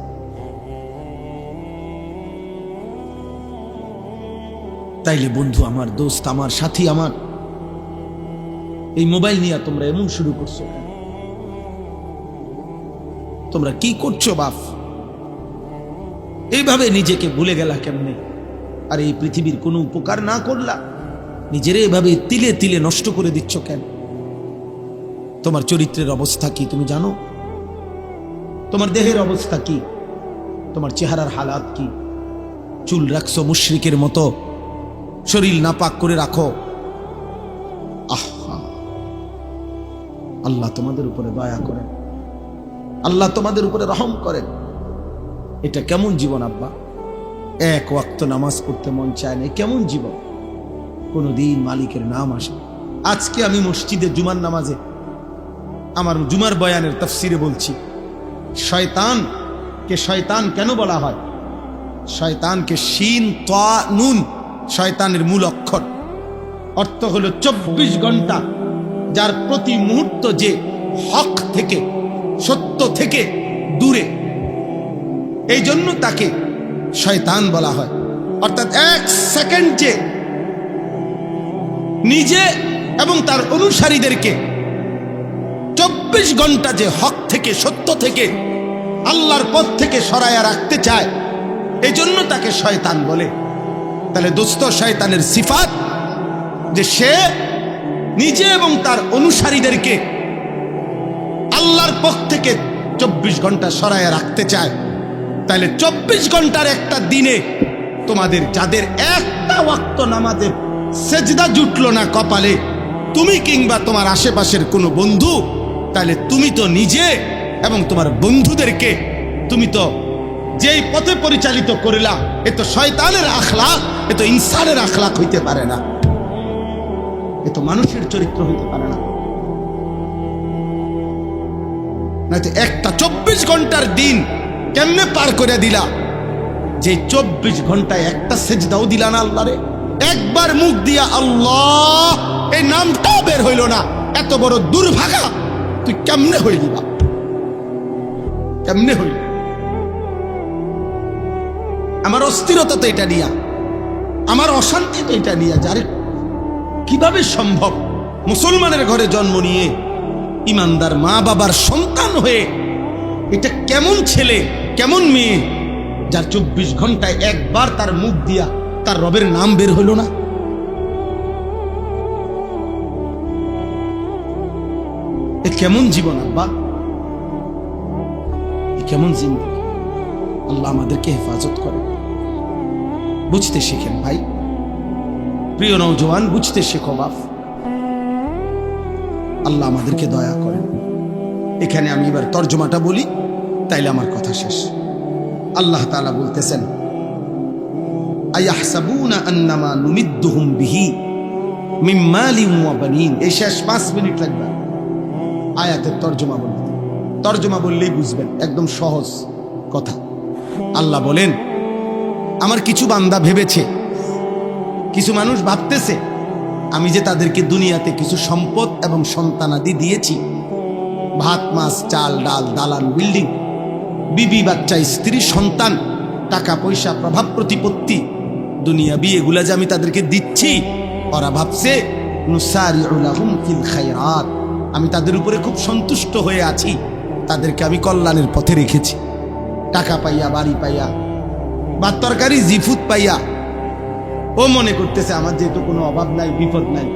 Speaker 1: তাইলে বন্ধু আমার, দোস্ত আমার, সাথী আমার, এই মোবাইল নিয়ে তোমরা এমন শুরু করছো কেন? তোমরা কি করছো বাপ? এইভাবে নিজেকে ভুলে গেলা কেমনে? আর এই পৃথিবীর কোনো উপকার না করলা, নিজেরে এভাবে তিলে তিলে নষ্ট করে দিচ্ছ কেন? তোমার চরিত্রের অবস্থা কি তুমি জানো? তোমার দেহের অবস্থা কি? তোমার চেহারার হালাত কি? চুল রাখছো মুশরিকের মতো, শরীর নাপাক করে রাখো। আহা, আল্লাহ তোমাদের উপরে দয়া করেন, আল্লাহ তোমাদের উপরে রহম করেন। এটা কেমন জীবন আব্বা? এক ওয়াক্ত নামাজ পড়তে মন চায় না, কেমন জীবন? কোনদিন মালিকের নাম আসে। আজকে আমি মসজিদে জুমার নামাজে আমার জুমার বয়ানের তাফসিরে বলছি, শয়তানকে শয়তান কেন বলা হয়? শয়তানকে শিন তা নুন, শয়তানের মূল অক্ষর, অর্থ হলো 24 ঘন্টা যার প্রতি মুহূর্ত যে হক থেকে, সত্য থেকে দূরে, এই জন্য তাকে শয়তান বলা হয়। অর্থাৎ এক সেকেন্ড যে নিজে এবং তার অনুসারীদেরকে 24 ঘন্টা যে হক থেকে, সত্য থেকে, আল্লাহর পথ থেকে সরায়া রাখতে চায়, এই জন্য তাকে শয়তান বলে। তাহলে দোস্ত, শয়তানের সিফাত যে সে নিজে এবং তার অনুসারীদেরকে আল্লাহর পথ থেকে 24 ঘন্টা সরায়া রাখতে চায়। তাহলে 24 ঘন্টার একটা দিনে তোমাদের যাদের একটা ওয়াক্ত নামাজের সেজদা জুটলো না কপালে, তুমি কিংবা তোমার আশেপাশের কোনো বন্ধু, তাহলে তুমি তো নিজে এবং তোমার বন্ধুদেরকে তুমি তো যেই পথে পরিচালিত করিলা, এ তো শয়তানের আখলাক, এ তো ইনসানের আখলাক হইতে পারে না, এ তো মানুষের চরিত্র হইতে পারে না। নয়তো একটা 24 ঘন্টার দিন কেমনে পার করে দিলা, যে 24 ঘন্টায় একটা সেজদাও দিলা না আল্লাহরে? একবার মুখ দিয়া আল্লাহ এই নামটাও বের হইল না, এত বড় দুর্ভাগা তুই কেমনে হইলি? বা কেমনে হইল? আমার অস্থিরতা তো এটা নিয়া, আমার অশান্তি তো এটা নিয়া। যারে কিভাবে সম্ভব মুসলমানের ঘরে জন্ম নিয়ে ইমানদার মা বাবার সন্তান হয়ে, এটা কেমন ছেলে, কেমন মেয়ে যার 24 ঘন্টায় একবার তার মুখ দিয়া তার রবের নাম বের হইল না? এ কেমন জীবন আব্বা? এ কেমন জিন্দেগি? আল্লাহ আমাদেরকে হেফাজত করে। বুঝতে শিখেন ভাই, প্রিয় নওজওয়ান, বুঝতে শেখো বাপ। আল্লাহ আমাদেরকে দয়া করেন। এখানে আমি এবার তর্জমাটা বলি, তাইলে আমার কথা শেষ। আল্লাহ তাআলা বলতেছেন, আয়াহসাবুনা আন্নামা নুমিদ্দুহুম বিহি মিন মালিন ওয়া বানিন। এই শেষ 5 মিনিট লাগবে আয়াতের তর্জমা বলতে। তর্জমা বললেই বুঝবেন, একদম সহজ কথা। আল্লাহ বলেন, আমার কিছু বান্দা ভেবেছে, কিছু মানুষ ভাবতেছে, আমি যে তাদেরকে দুনিয়াতে কিছু সম্পদ এবং সন্তানাদি দিয়েছি, ভাত মাছ চাল ডাল দালান বিল্ডিং, বিবি বাচ্চা স্ত্রী সন্তান, টাকা পয়সা প্রভাব প্রতিপত্তি, দুনিয়া বিয়েগুলা যে আমি তাদেরকে দিচ্ছি, ওরা ভাবছে নুসারিউ লাহুম ফিল খায়রাত, আমি তাদের উপরে খুব সন্তুষ্ট হয়ে আছি, তাদেরকে আমি কল্যাণের পথে রেখেছি। টাকা পাইয়া, বাড়ি পাইয়া, ভাত তরকারি জিফুত পাইয়া ও মনে করতেছে আমার যেহেতু কোনো অভাব নাই, বিপদ নাই,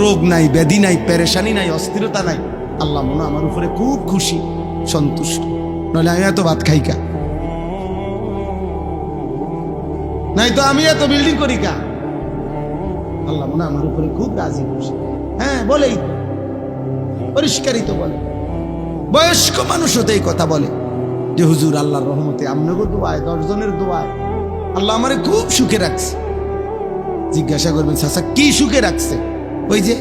Speaker 1: রোগ নাই, ব্যাধি নাই, পেরেশানি নাই, অস্থিরতা নাই, আল্লাহ মনে আমার উপরে খুব খুশি, সন্তুষ্ট। নইলে আমি এত ভাত খাই কা, নাই তো আমি এত বিল্ডিং করি কা, আল্লাহ মনে আমার উপরে খুব রাজি খুশি। হ্যাঁ, বলেই পরিষ্কারই তো বলে। বয়স্ক মানুষও তো এই কথা বলে যে হুজুর আল্লাহর রহমতে আমনগো দোয়ায়, 10 জনের দোয়ায় আল্লাহ আমারে খুব সুখে রাখছে। জিজ্ঞাসা করবেন, চাচা কি সুখে রাখছে? ওই যে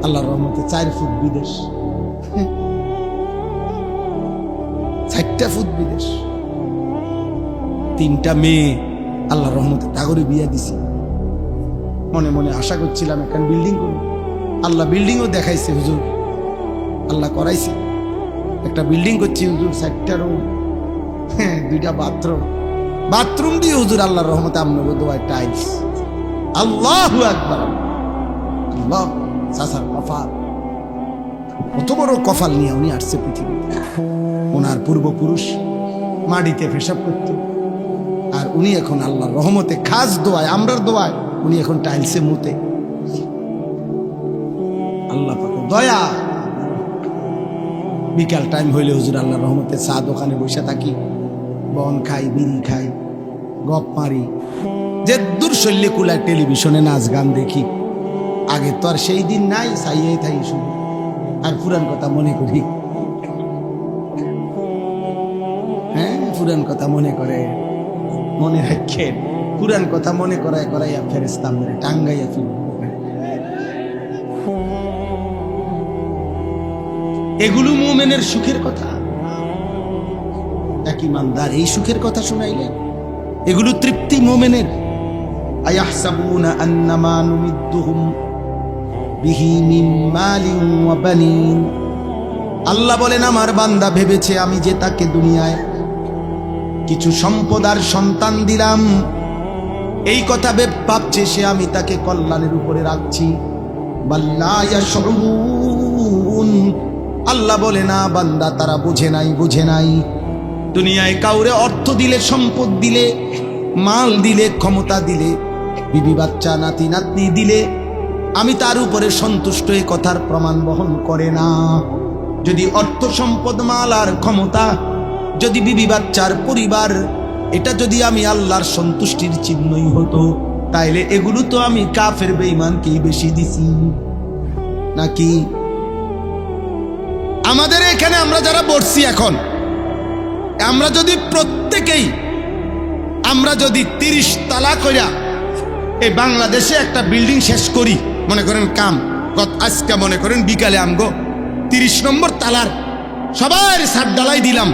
Speaker 1: আল্লাহর রহমতে 4 ফুট বিদেশ, 4টা ফুট বিদেশ, 3টা মেয়ে আল্লাহর রহমতে তাগরে বিয়া দিছি। মনে মনে আশা করছিলাম এখন বিল্ডিং করব, আল্লাহ বিল্ডিংও দেখাইছে হুজুর, আল্লাহ করাইছে। একটা বিল্ডিং করছি হুজুর, 4টা রুম, 2টা বাথরুম, বাথরুম দিয়ে হুজুর আল্লাহর রহমতে আমনগো দোয়ায় টাইলস। আল্লাহু আকবার। আল্লাহ চাচার কপাল, কত বড় কপাল নিয়ে উনি আসছে পৃথিবীতে। ওনার পূর্বপুরুষ মাটিতে পেশাব করত, আর উনি এখন আল্লাহর রহমতে খাস দোয়ায়, আমরার দোয়ায় উনি এখন টাইলসে মুতে। আল্লাহ পাকের দয়া। বিকাল টাইম হইলে হুজুর আল্লাহর রহমতে চা দোকানে বসে থাকি, বন খাই, বিড়ি খাই, গপ মারি, যে দূর শল্যে কুলায় টেলিভিশনে নাচ গান দেখি। আগে তো আর সেই দিন নাই, চাইয়াই থাকি শুধু আর পুরান কথা মনে করি। হ্যাঁ, পুরান কথা মনে করে, মনে রাখেন, পুরান কথা মনে করায় করাইয়া ফেরেশতা মেরে টাঙ্গাইয়া ফিরবে। এগুলো মুমিনের সুখের কথা। এক ইমানদার এই সুখের কথা শুনাইলেন, এগুলো তৃপ্তি মুমিনের। আয়াহসাবুনা আন্নামা নুমিদ্দুহুম বিহি মিন মালিন ওয়া বানিন। আল্লাহ বলেন, আমার বান্দা ভেবেছে আমি যে তাকে দুনিয়ায় কিছু সম্পদ আর সন্তান দিলাম, এই কথা ভাবছে সে আমি তাকে কল্যাণের উপরে রাখছি। বাল্লা ইয়াশউরুন। আল্লাহ বলে, না বান্দা, তারা বুঝে নাই। দুনিয়ায় কাউরে অর্থ দিলে, সম্পদ দিলে, মাল দিলে, ক্ষমতা দিলে, বিবি বাচ্চা নাতি নাতনি দিলে আমি তার উপরে সন্তুষ্ট, এই কথার প্রমাণ বহন করে না। যদি অর্থ সম্পদ, মাল আর ক্ষমতা, যদি বিবি বাচ্চার পরিবার, এটা যদি আমি আল্লাহর সন্তুষ্টির চিহ্নই হতো, তাইলে এগুলো তো আমি কাফের বেঈমানকেই বেশি দিছি নাকি? আমাদের এখানে আমরা যারা বসছি এখন, আমরা যদি প্রত্যেকেই আমরা যদি 30 তালা কইরা এই বাংলাদেশে একটা বিল্ডিং শেষ করি, মনে করেন কাম আজকে মনে করেন বিকালে আমগো 30 নম্বর তালার সবার ছাদ ঢালাই দিলাম,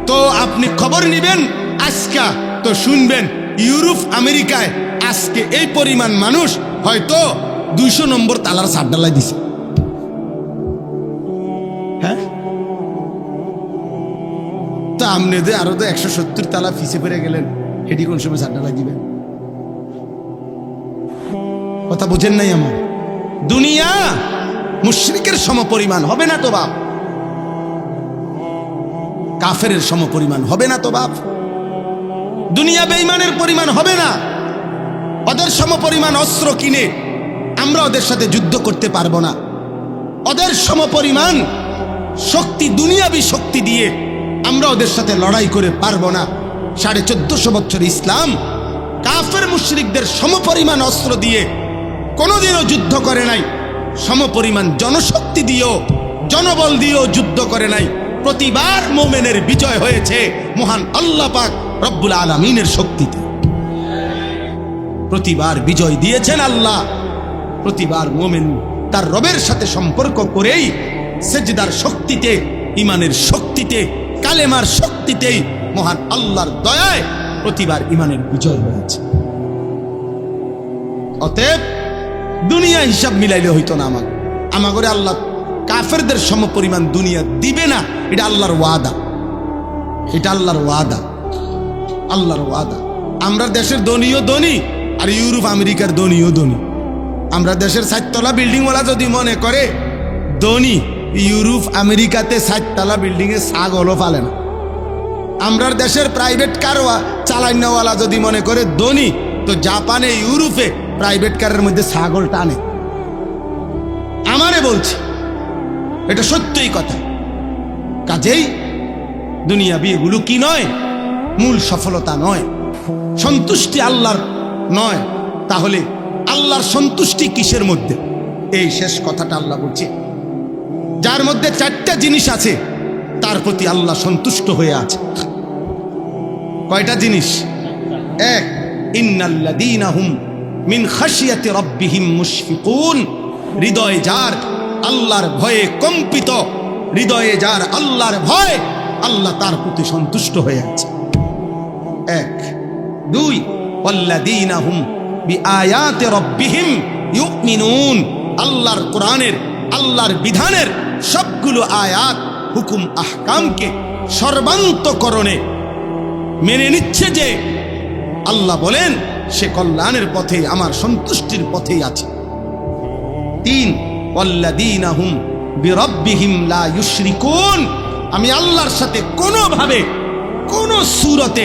Speaker 1: তো আপনি খবর নিবেন আজকে, তো শুনবেন ইউরোপ আমেরিকায় আজকে এই পরিমাণ মানুষ হয়তো 200 নম্বর তালার ছাদ ঢালাই দিছে। হ্যাঁ, তো আপনি যে আরো তো 170 তালা ফিসে পেরে গেলেন, এটি কোন সময় ছাদ ঢালাই দিবেন? কথা বুঝেন নাই আমার? দুনিয়া মুশরিকের সমপরিমাণ হবে না তো বাপ, কাফের সমপরিমাণ হবে না তো বাপ, দুনিয়া বেঈমানের পরিমাণ হবে না। ওদের সমপরিমাণ অস্ত্র কিনে আমরা ওদের সাথে যুদ্ধ করতে পারবো না। ওদের সমপরিমাণ শক্তি, দুনিয়াবি শক্তি দিয়ে আমরা ওদের সাথে লড়াই করে পারবো না। 1450 বছর ইসলাম কাফের মুশরিকদের সমপরিমাণ অস্ত্র দিয়ে কোনোদিনও যুদ্ধ করে নাই, সমপরিমাণ জনশক্তি দিয়েও, জনবল দিয়েও যুদ্ধ করে নাই। প্রতিবার মুমিনের বিজয় হয়েছে মহান আল্লাহ পাক রব্বুল আলামিনের শক্তিতে। প্রতিবার বিজয় দিয়েছেন আল্লাহ। প্রতিবার মুমিন তার রবের সাথে সম্পর্ক করেই সেজদার শক্তিতে, ইমানের শক্তিতে, কালেমার শক্তিতেই মহান আল্লাহর দয়ায় প্রতিবার ইমানের বিজয় হয়েছে। অতএব দুনিয়া হিসাব মিলাইলে হইতো না। আমাগরে আল্লাহ কাফেরদের সমপরিমাণ দুনিয়া দিবে না, এটা আল্লাহর ওয়াদা, এটা আল্লাহর ওয়াদা, আল্লাহর ওয়াদা। আমরা দেশের ধনীও ধনী আর ইউরোপ আমেরিকার ধনীও ধনী। আমরা দেশের 7 তলা বিল্ডিংওয়ালা যদি মনে করে ধনী, ইউরোপ আমেরিকাতে 7 তলা বিল্ডিং এ ছাগলও পালে না। আমরা দেশের প্রাইভেট কার চালাইনাওয়ালা যদি মনে করে ধনী, তো জাপানে, ইউরোপে প্রাইভেট কারের মধ্যে ছাগল টানে। আমারে বলছে, এটা সত্যই কথা। কাজেই দুনিয়াবি এগুলো কি নয়, মূল সফলতা নয়, সন্তুষ্টি আল্লাহর নয়। তাহলে আল্লাহর সন্তুষ্টি কিসের মধ্যে? এই শেষ কথাটা আল্লাহ বলছে, যার মধ্যে 4টা জিনিস আছে তার প্রতি আল্লাহ সন্তুষ্ট হয়ে আছে। কয়টা জিনিস? 1, ইন্নাল্লাযীনা হুম মিন খাশিয়াতি রাব্বিহিম মুশফিকুন। হৃদয় যার আল্লাহর ভয়ে কম্পিত, হৃদয়ে যার আল্লাহর ভয়, আল্লাহ তার প্রতি সন্তুষ্ট হয়ে আছে। 1, 2, ওয়াল্লাযীনা হুম বিআয়াতি রাব্বিহিম ইউমিনুন। আল্লাহর কোরআনের, আল্লাহর বিধানের সবগুলো আয়াত, হুকুম, আহকামকে সর্বান্তকরণে মেনে নিচ্ছে যে আল্লাহ বলেন সে কল্যাণের পথে, আমার সন্তুষ্টির পথেই আছে। 3, ওয়াল্লাযীনা হুম বিরাব্বিহিম লা ইউশরিকুন। আমি আল্লাহর সাথে কোনোভাবে, কোনো সূরতে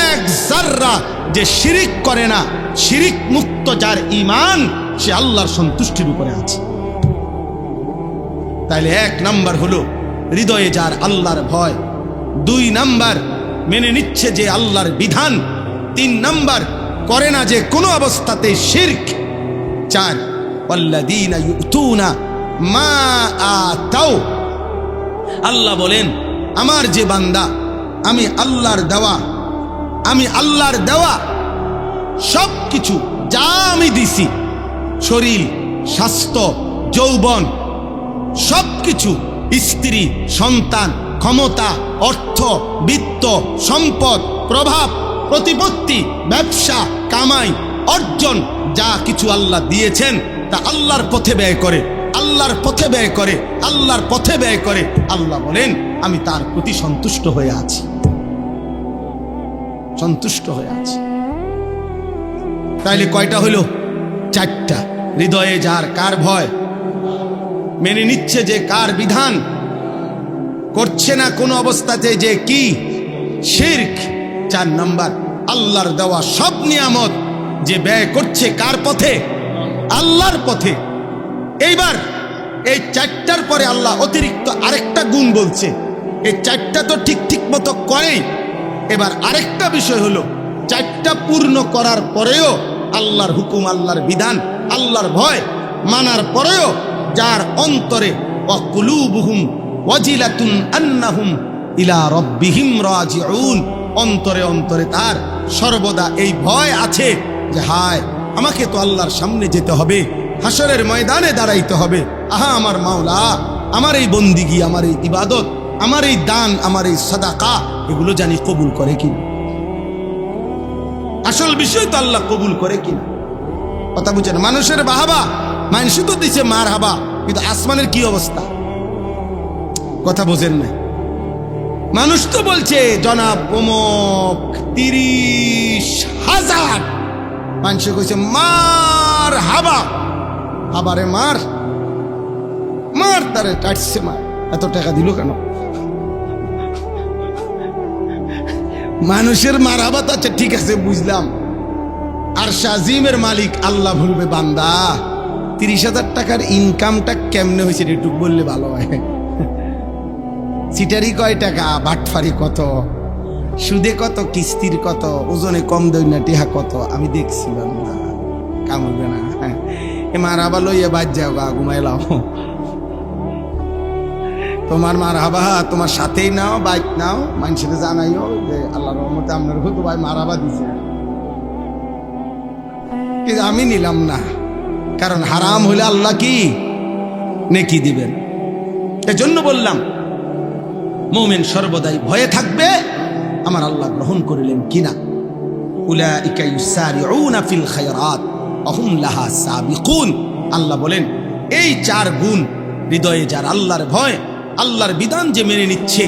Speaker 1: এক যাররা যে শিরিক করে না, শিরিক মুক্ত যার ঈমান, সে আল্লাহর সন্তুষ্টির উপরে আছে। তাইলে 1 নাম্বার হলো হৃদয়ে যার আল্লাহর ভয়, 2 নাম্বার মেনে নিচ্ছে যে আল্লাহর বিধান, 3 নাম্বার করে না যে কোনো অবস্থাতে শিরক, 4 ওয়াল্লাযীনা ইউতুনা মা আতাও। আল্লাহ বলেন আমার যে বান্দা, আমি আল্লাহর দেওয়া সব কিছু যা আমি দিছি, শরীর, স্বাস্থ্য, যৌবন, সব কিছু, স্ত্রী, সন্তান, ক্ষমতা, অর্থ, বিত্ত, সম্পদ, প্রভাব, প্রতিপত্তি, ব্যবসা, কামাই, অর্জন, যা কিছু আল্লাহ দিয়েছেন তা আল্লাহর পথে ব্যয় করে, আল্লাহর পথে ব্যয় করে, আল্লাহর পথে ব্যয় করে। আল্লাহ বলেন আমি তার প্রতি সন্তুষ্ট হয়ে আছি, সন্তুষ্ট হয়ে আছি। তাইলে কয়টা হইল? 4টা। হৃদয়ে যার কার ভয়, মেনে নিচ্ছে যে কার বিধান, করছে না কোনো অবস্থাতে যে কি শিরক। 4 নাম্বার আল্লাহর দেওয়া সব নিয়ামত যে ব্যয় করছে কার পথে? আল্লাহর পথে। এইবার এই 4টার পরে আল্লাহ অতিরিক্ত আরেকটা গুণ বলছে। এই 4টা তো ঠিক মতো করেই, এবার আরেকটা বিষয় হলো 4টা পূর্ণ করার পরেও আল্লাহর হুকুম, আল্লাহর বিধান, আল্লাহর ভয় মানার পরেও যার অন্তরে ওয়াকুলুবুহুম ওয়াজিলাতুন আন্নাহুম ইলা রাব্বিহিম রাজিউন, অন্তরে অন্তরে তার সর্বদা এই ভয় আছে যে হায় আমাকে তো আল্লাহর সামনে যেতে হবে, হাসরের ময়দানে দাঁড়াইতে হবে। আহা আমার মাওলা, আমার এই বন্দিগি, আমার এই ইবাদত, আমার এই দান, আমার এই সাদাকা, এগুলো জানি কবুল করে কিনা। আসল বিষয় তো আল্লাহ কবুল করে কিনা। কথা বুঝছেন? মানুষের বাহাবা, মানুষ তো দিছে মার হাবা, কিন্তু আসমানের কি অবস্থা? কথা বোঝেন না। মানুষ তো বলছে জনাব অমুক 30,000, মানুষ কইছে মার হাবা, হাবারে মার, মার তারে কাটছে, মার এত টাকা দিল কেন? মানুষের মার হাবা তো আচ্ছা ঠিক আছে বুঝলাম, আর শাজিমের মালিক আল্লাহ বলবে বান্দা 30,000 টাকার ইনকামটা কেমনে হয়েছে একটু বললে ভালো হয়। সিটারি কয় টাকা, বাটফারি কত, সুদে কত, কিস্তির কত, ওজনে কম দই না টিহা কত, আমি দেখছিলাম না, কামড়বে না। এ মার হাবা লইয়া বাদ যাও গা, ঘুমাইলাম। তোমার মার হাবা তোমার সাথেই নাও, বাইক নাও, মানুষের জানাইও যে আল্লাহর রহমতে আপনার হতো ভাই মার হাবা দিছে, কিন্তু আমি নিলাম না, কারণ হারাম হইলে আল্লাহ কি নেকি দিবেন। এজন্য বললাম মুমিন সর্বদাই ভয়ে থাকবে আমার আল্লাহ গ্রহণ করিলেন কিনা। উলাইকা ইউসারিউনা ফিল খায়রাত ওয়া হুম লাহা সাবিকুন। আল্লাহ বলেন এই 4 গুণ হৃদয়ে যার আল্লাহর ভয়, আল্লাহর বিধান যে মেনে নিচ্ছে,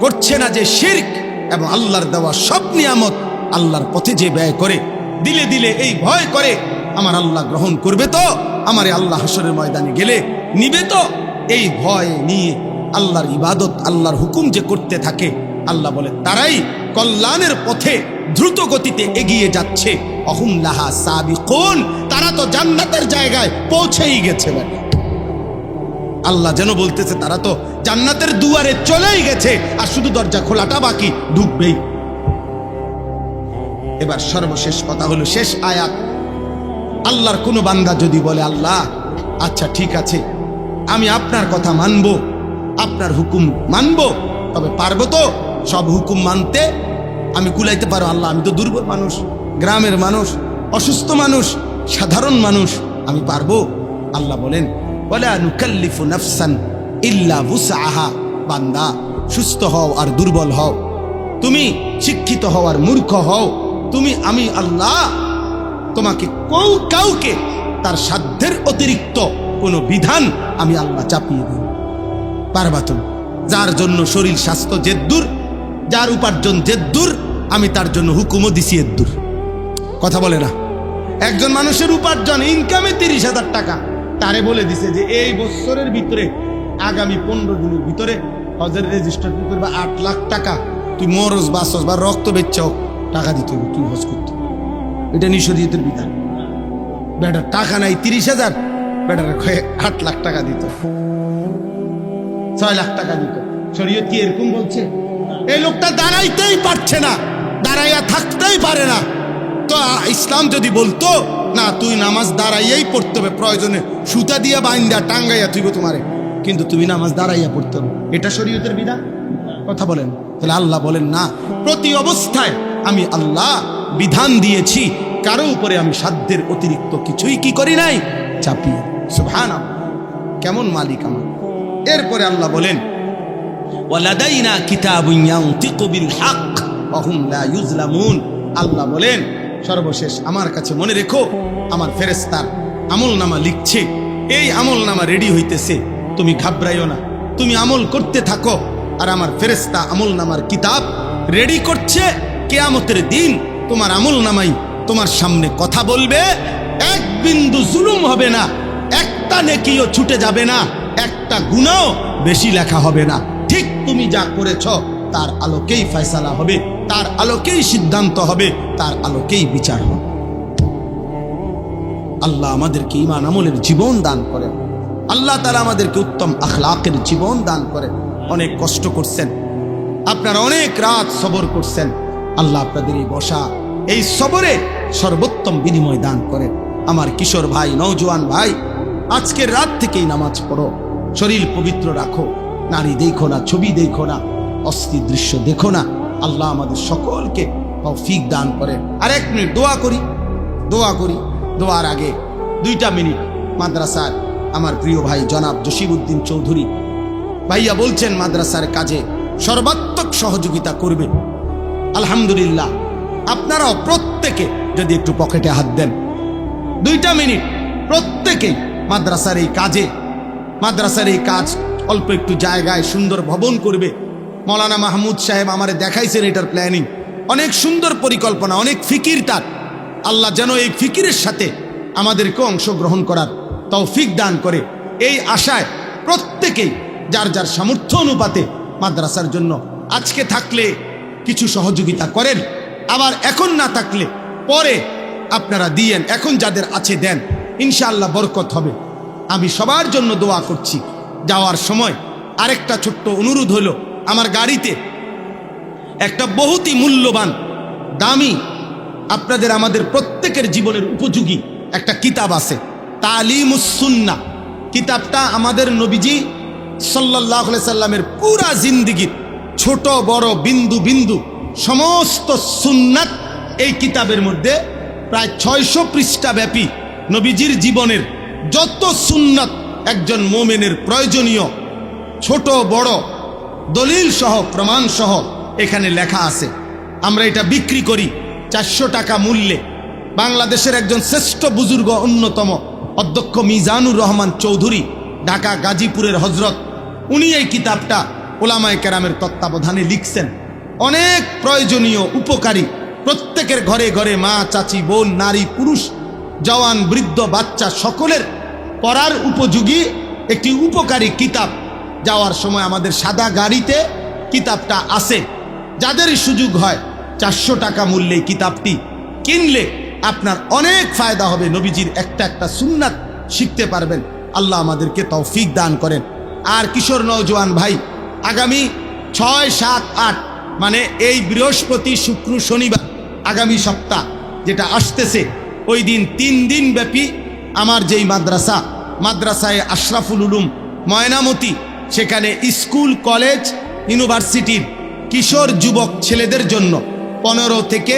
Speaker 1: করছে না যে শিরক, এবং আল্লাহর দেওয়া সব নিয়ামত আল্লাহর পথে যে ব্যয় করে, দিলে দিলে এই ভয় করে আমার আল্লাহ গ্রহণ করবে তো, আমারে আল্লাহ হাসরের ময়দানে গেলে নিবে তো, এই ভয় নিয়ে আল্লাহর ইবাদত, আল্লাহর হুকুম যে করতে থাকে, আল্লাহ বলে তারাই কল্যাণের পথে দ্রুত গতিতে এগিয়ে যাচ্ছে। অহুম লাহা সাবিকুন, তারা তো জান্নাতের জায়গায় পৌঁছেই গেছে। আল্লাহ যেন বলতেছে তারা তো জান্নাতের দুয়ারে চলেই গেছে, আর শুধু দরজা খোলাটা বাকি, ঢুকবেই। এবার সর্বশেষ কথা হলো শেষ আয়াত। আল্লাহর কোনো বান্দা যদি বলে আল্লাহ আচ্ছা ঠিক আছে আমি আপনার কথা মানব, আপনার হুকুম মানব, তবে পারবো তো সব হুকুম মানতে? আমি কুলাইতে পারো আল্লাহ, আমি তো দুর্বল মানুষ, গ্রামের মানুষ, অসুস্থ মানুষ, সাধারণ মানুষ, আমি পারবো? আল্লাহ বলেন ওয়ালা নুকাল্লিফু নাফসান ইল্লা বুসআহা। বান্দা সুস্থ হও আর দুর্বল হও, তুমি শিক্ষিত হও আর মূর্খ হও, আমি আল্লাহ তোমাকে কাউকে তার সাধ্যের অতিরিক্ত কোনো বিধান আমি আল্লাহ চাপিয়ে দিই পারবা তুমি। যার জন্য শরীর স্বাস্থ্য জেদ্দুর, যার উপার্জন জেদ্দুর, আমি তার জন্য হুকুমও দিছি এদ্দুর। কথা বলে না? একজন মানুষের উপার্জন ইনকামে 30,000 টাকা, তারে বলে দিছে যে এই বছরের ভিতরে আগামী 15 দিনের ভিতরে হজের রেজিস্টার করবা 8 লাখ টাকা, তুই মরস বাসস বা রক্ত বেচাও টাকা দিতে হবে, তুই হজ করতে। এটা নিঃশরীয়তের বিধান। বেটার টাকা নাই 30,000, বেটার 8 লাখ টাকা দিত। 6 লাখ টাকা দিত। শরীয়ত কি এরকম বলছে? এই লোকটা দাঁড়াইতেই পারছে না, দাঁড়াইয়া থাকতেই পারে না, তো ইসলাম যদি বলতো না তুই নামাজ দাঁড়াইয়াই পড়তে হবে, প্রয়োজনে সুতা দিয়া বাইন্দা টাঙ্গাইয়া তুইব তোমারে, কিন্তু তুমি নামাজ দাঁড়াইয়া পড়তে হবে, এটা শরীয়তের বিধান? কথা বলেন। তাহলে আল্লাহ বলেন না, প্রতি অবস্থায় আমি আল্লাহ বিধান দিয়েছি, কারো উপরে আমি সাধ্যের অতিরিক্ত কিছুই কি করি নাই, চাপিয়ে। সুবহানাল্লাহ, কেমন মালিক আমার। এরপরে আল্লাহ বলেন ওয়ালাদাইনা কিতাবুন ইয়ানতিকু বিল হক ওয়া হুম লা ইউজলামুন। আল্লাহ বলেন সর্বশেষ আমার কাছে মনে রেখো, আমার ফেরেশতার আমলনামা লিখছে, এই আমলনামা রেডি হইতেছে, তুমি ঘাবড়াইও না, তুমি আমল করতে থাকো, আর আমার ফেরেশতা আমলনামার কিতাব রেডি করছে। কিয়ামতের দিন তোমার আমলনামাই তোমার সামনে কথা বলবে, এক বিন্দু জুলুম হবে না, একটা নেকিও ছুটে যাবে না, একটা গুনাহ বেশি লেখা হবে না। ঠিক তুমি যা করেছ তার আলোকেই ফয়সালা হবে, তার আলোকেই সিদ্ধান্ত হবে, তার আলোকেই বিচার হবে। আল্লাহ আমাদেরকে ঈমান আমলের জীবন দান করেন, আল্লাহ তাআলা আমাদেরকে উত্তম আখলাকের জীবন দান করেন। অনেক কষ্ট করছেন আপনারা, অনেক রাত সবর করছেন, আল্লাহ আপনাদের এই বসা, এই সবরে সর্বোত্তম বিনিময় দান করেন। আমার কিশোর ভাই, নওজোয়ান ভাই, আজকের রাত থেকেই নামাজ পড়ো, শরীর পবিত্র রাখো, নারী দেখো না, ছবি দেখো না, অস্থির দৃশ্য দেখো না। আল্লাহ আমাদের সকলকে তৌফিক দান করেন। আর 1 মিনিট দোয়া করি, দোয়া করি। দোয়ার আগে 2টা মিনিট মাদ্রাসার আমার প্রিয় ভাই জনাব জসিমউদ্দিন চৌধুরী ভাইয়া বলছেন মাদ্রাসার কাজে সর্বাত্মক সহযোগিতা করবে। আলহামদুলিল্লাহ, আপনারাও প্রত্যেকে যদি একটু পকেটে হাত দেন, 2টা মিনিট প্রত্যেকেই মাদ্রাসার এই কাজে, মাদ্রাসার এই কাজ অল্প একটু জায়গায় সুন্দর ভবন করবে। মৌলানা মাহমুদ সাহেব আমারে দেখাইছেন এটার প্ল্যানিং, অনেক সুন্দর পরিকল্পনা, অনেক ফিকির তার। আল্লাহ যেন এই ফিকিরের সাথে আমাদেরকে অংশগ্রহণ করার তৌফিক দান করে, এই আশায় প্রত্যেকেই যার যার সামর্থ্য অনুপাতে মাদ্রাসার জন্য আজকে থাকলে কিছু সহযোগিতা করেন, আবার এখন না থাকলে পরে আপনারা দিয়েন, এখন যাদের আছে দেন, ইনশাআল্লাহ বরকত হবে। আমি সবার জন্য দোয়া করছি। যাওয়ার সময় আরেকটা ছোট্ট অনুরোধ হলো, আমার গাড়িতে একটা বহুতই মূল্যবান দামি আপনাদের আমাদের প্রত্যেকের জীবনের উপযোগী একটা কিতাব আছে, তালিমুস সুন্নাহ। কিতাবটা আমাদের নবীজি সাল্লাল্লাহু আলাইহি সাল্লামের পুরা জিন্দেগীর ছোট বড় বিন্দু বিন্দু সমস্ত সুন্নাত এই কিতাবের মধ্যে প্রায় 600 পৃষ্ঠা ব্যাপী নবীজির জীবনের যত সুন্নাত একজন মুমিনের প্রয়োজনীয়, ছোট বড় দলিল সহ প্রমাণ সহ এখানে লেখা আছে। আমরা এটা বিক্রি করি 400 টাকা মূল্যে। বাংলাদেশের একজন শ্রেষ্ঠ বুজুর্গ, অন্যতম অধ্যক্ষ মিজানুর রহমান চৌধুরী, ঢাকা গাজীপুরের হজরত, উনি এই কিতাবটা ওলামায়ে কেরামের তত্ত্বাবধানে লিখছেন। অনেক প্রয়োজনীয়, উপকারী, প্রত্যেকের ঘরে ঘরে মা, চাচি, বোন, নারী, পুরুষ, জওয়ান, বৃদ্ধ, বাচ্চা সকলের পড়ার উপযোগী একটি উপকারী কিতাব। যাওয়ার সময় আমাদের সাদা গাড়িতে কিতাবটা আছে। যাদেরই সুযোগ হয় 400 টাকা মূল্যে কিতাবটি কিনলে আপনার অনেক ফায়দা হবে, নবীজির একটা একটা সুন্নাত শিখতে পারবেন। আল্লাহ আমাদেরকে তৌফিক দান করেন। আর কিশোর নওজোয়ান ভাই, আগামী 6, 7, 8 মানে এই বৃহস্পতি, শুক্র, শনিবার, আগামী সপ্তাহ যেটা আসতেছে, ওই দিন 3 দিন ব্যাপী আমার যেই মাদ্রাসায় আশরাফুল উলুম ময়নামতি, সেখানে স্কুল, কলেজ, ইউনিভার্সিটির কিশোর যুবক ছেলেদের জন্য 15 থেকে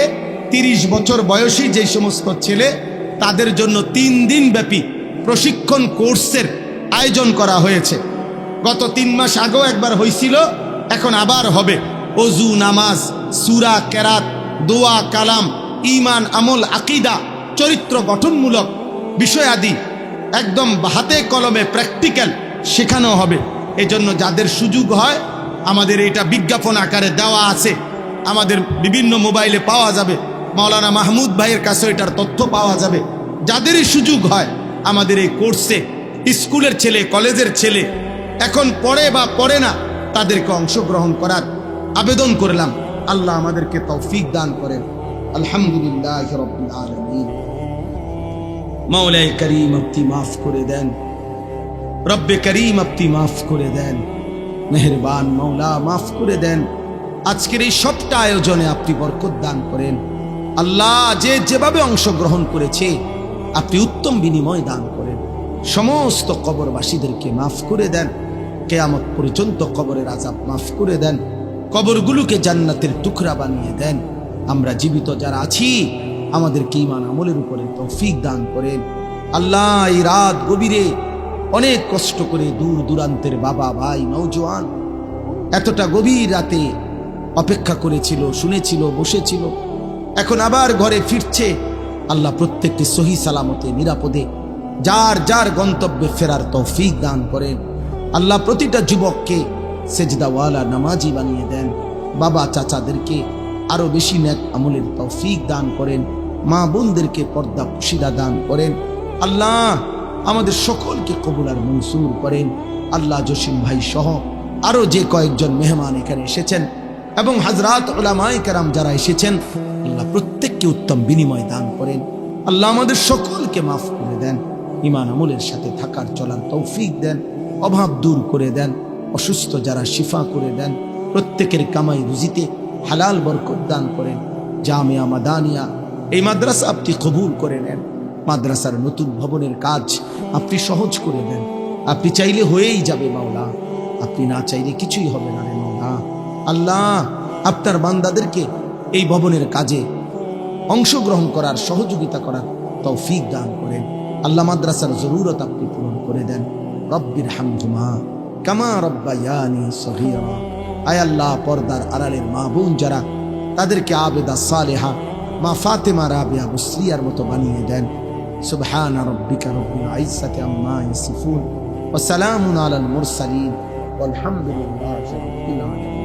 Speaker 1: 30 বছর বয়সী যে সমস্ত ছেলে, তাদের জন্য 3 দিন ব্যাপী প্রশিক্ষণ কোর্সের আয়োজন করা হয়েছে। গত 3 মাস আগেও একবার হয়েছিল, এখন আবার হবে। অজু, নামাজ, সূরা, কেরাত, দোয়া, কালাম, ঈমান, আমল, আকীদা, চরিত্র গঠনমূলক বিষয়াদি একদম হাতে কলমে প্র্যাকটিক্যাল শেখানো হবে। এজন্য যাদের সুযোগ হয়, আমাদের এটা বিজ্ঞাপন আকারে দেওয়া আছে, আমাদের বিভিন্ন মোবাইলে পাওয়া যাবে, মাওলানা মাহমুদ ভাইয়ের কাছে এটার তথ্য পাওয়া যাবে। যাদেরই সুযোগ হয় আমাদের এই কোর্সে, স্কুলের ছেলে, কলেজের ছেলে এখন পড়ে বা পড়ে না, তাদেরকে অংশগ্রহণ করার আবেদন করলাম। আল্লাহ আমাদেরকে তৌফিক দান করেন। আলহামদুলিল্লাহ রাব্বিল আলামিন। মাওলায়ে করিম আপনি মাফ করে দেন, রব্বে করিম আপনি মাফ করে দেন। মেহেরবান মাওলা, মাফ করে দেন। আজকের এই সবটা আয়োজনে আপনি বরকত দান করেন আল্লাহ। যে যেভাবে অংশগ্রহণ করেছে আপনি উত্তম বিনিময় দান করেন। সমস্ত কবরবাসীদেরকে মাফ করে দেন। কিয়ামত পর্যন্ত কবরের আযাব মাফ করে দেন। কবরগুলোকে জান্নাতের টুকরা বানিয়ে দেন। আমরা জীবিত যারা আছি আমাদেরকে ঈমান আমলের উপরে তৌফিক দান করেন আল্লাহ। এই রাত গভীরে অনেক কষ্ট করে দূর দূরান্তের বাবা ভাই নওজোয়ান এতটা গভীর রাতে অপেক্ষা করেছিল, শুনেছিল, বসেছিল, এখন আবার ঘরে ফিরছে। আল্লাহ প্রত্যেকটি সহি সালামতে নিরাপদে যার যার গন্তব্যে ফেরার তৌফিক দান করেন আল্লাহ। প্রতিটা যুবককে সেজদাওয়ালা নামাজি বানিয়ে দেন। বাবা চাচাদেরকে আরো বেশি নেক আমলের তৌফিক দান করেন। মা বোনদেরকে পর্দা পুশিদা দান করেন আল্লাহ। আমাদের সকলকে কবুল আর মনসুর করেন আল্লাহ। জসিম ভাই সহ আরো যে কয়েকজন মেহমান এখানে এসেছেন এবং হযরত উলামায়ে কেরাম যারা এসেছেন আল্লাহ প্রত্যেককে উত্তম বিনিময় দান করেন আল্লাহ। আমাদের সকলকে মাফ করে দেন। ঈমান আমলের সাথে থাকার চলার তৌফিক দেন। অভাব দূর করে দেন। অসুস্থ যারা শিফা করে দেন। প্রত্যেকের কামাই রুজিতে হালাল বরকত দান করেন। জামিয়া মাদানিয়া এই মাদ্রাসা আপনি কবুল করে নেন। মাদ্রাসার নতুন ভবনের কাজ আপনি সহজ করে দেন। আপনি চাইলে হয়েই যাবে মাওলা, আপনি না চাইলে কিছুই হবে না রে মাওলা। আল্লাহ আপনার বান্দাদেরকে এই ভবনের কাজে অংশগ্রহণ করার, সহযোগিতা করার তৌফিক দান করেন আল্লাহ। মাদ্রাসার জরুরত আপনি পূরণ করে দেন। রব্বির হামহুমা কামা রব্বায়ানি সগীরা। আয় আল্লাহ পর্দার আড়ালের মা বোন যারা, তাদেরকে আবেদা সালেহা মা ফাতেমা রাবিয়া বুসরিয়ার মতো বানিয়ে দেন। সুবহানা রাব্বিকা রব্বিল ইজ্জাতি আম্মা ইয়াসিফুন ওয়া সালামুন আলাল মুরসালিন ওয়ালহামদুলিল্লাহি রাব্বিল আলামিন।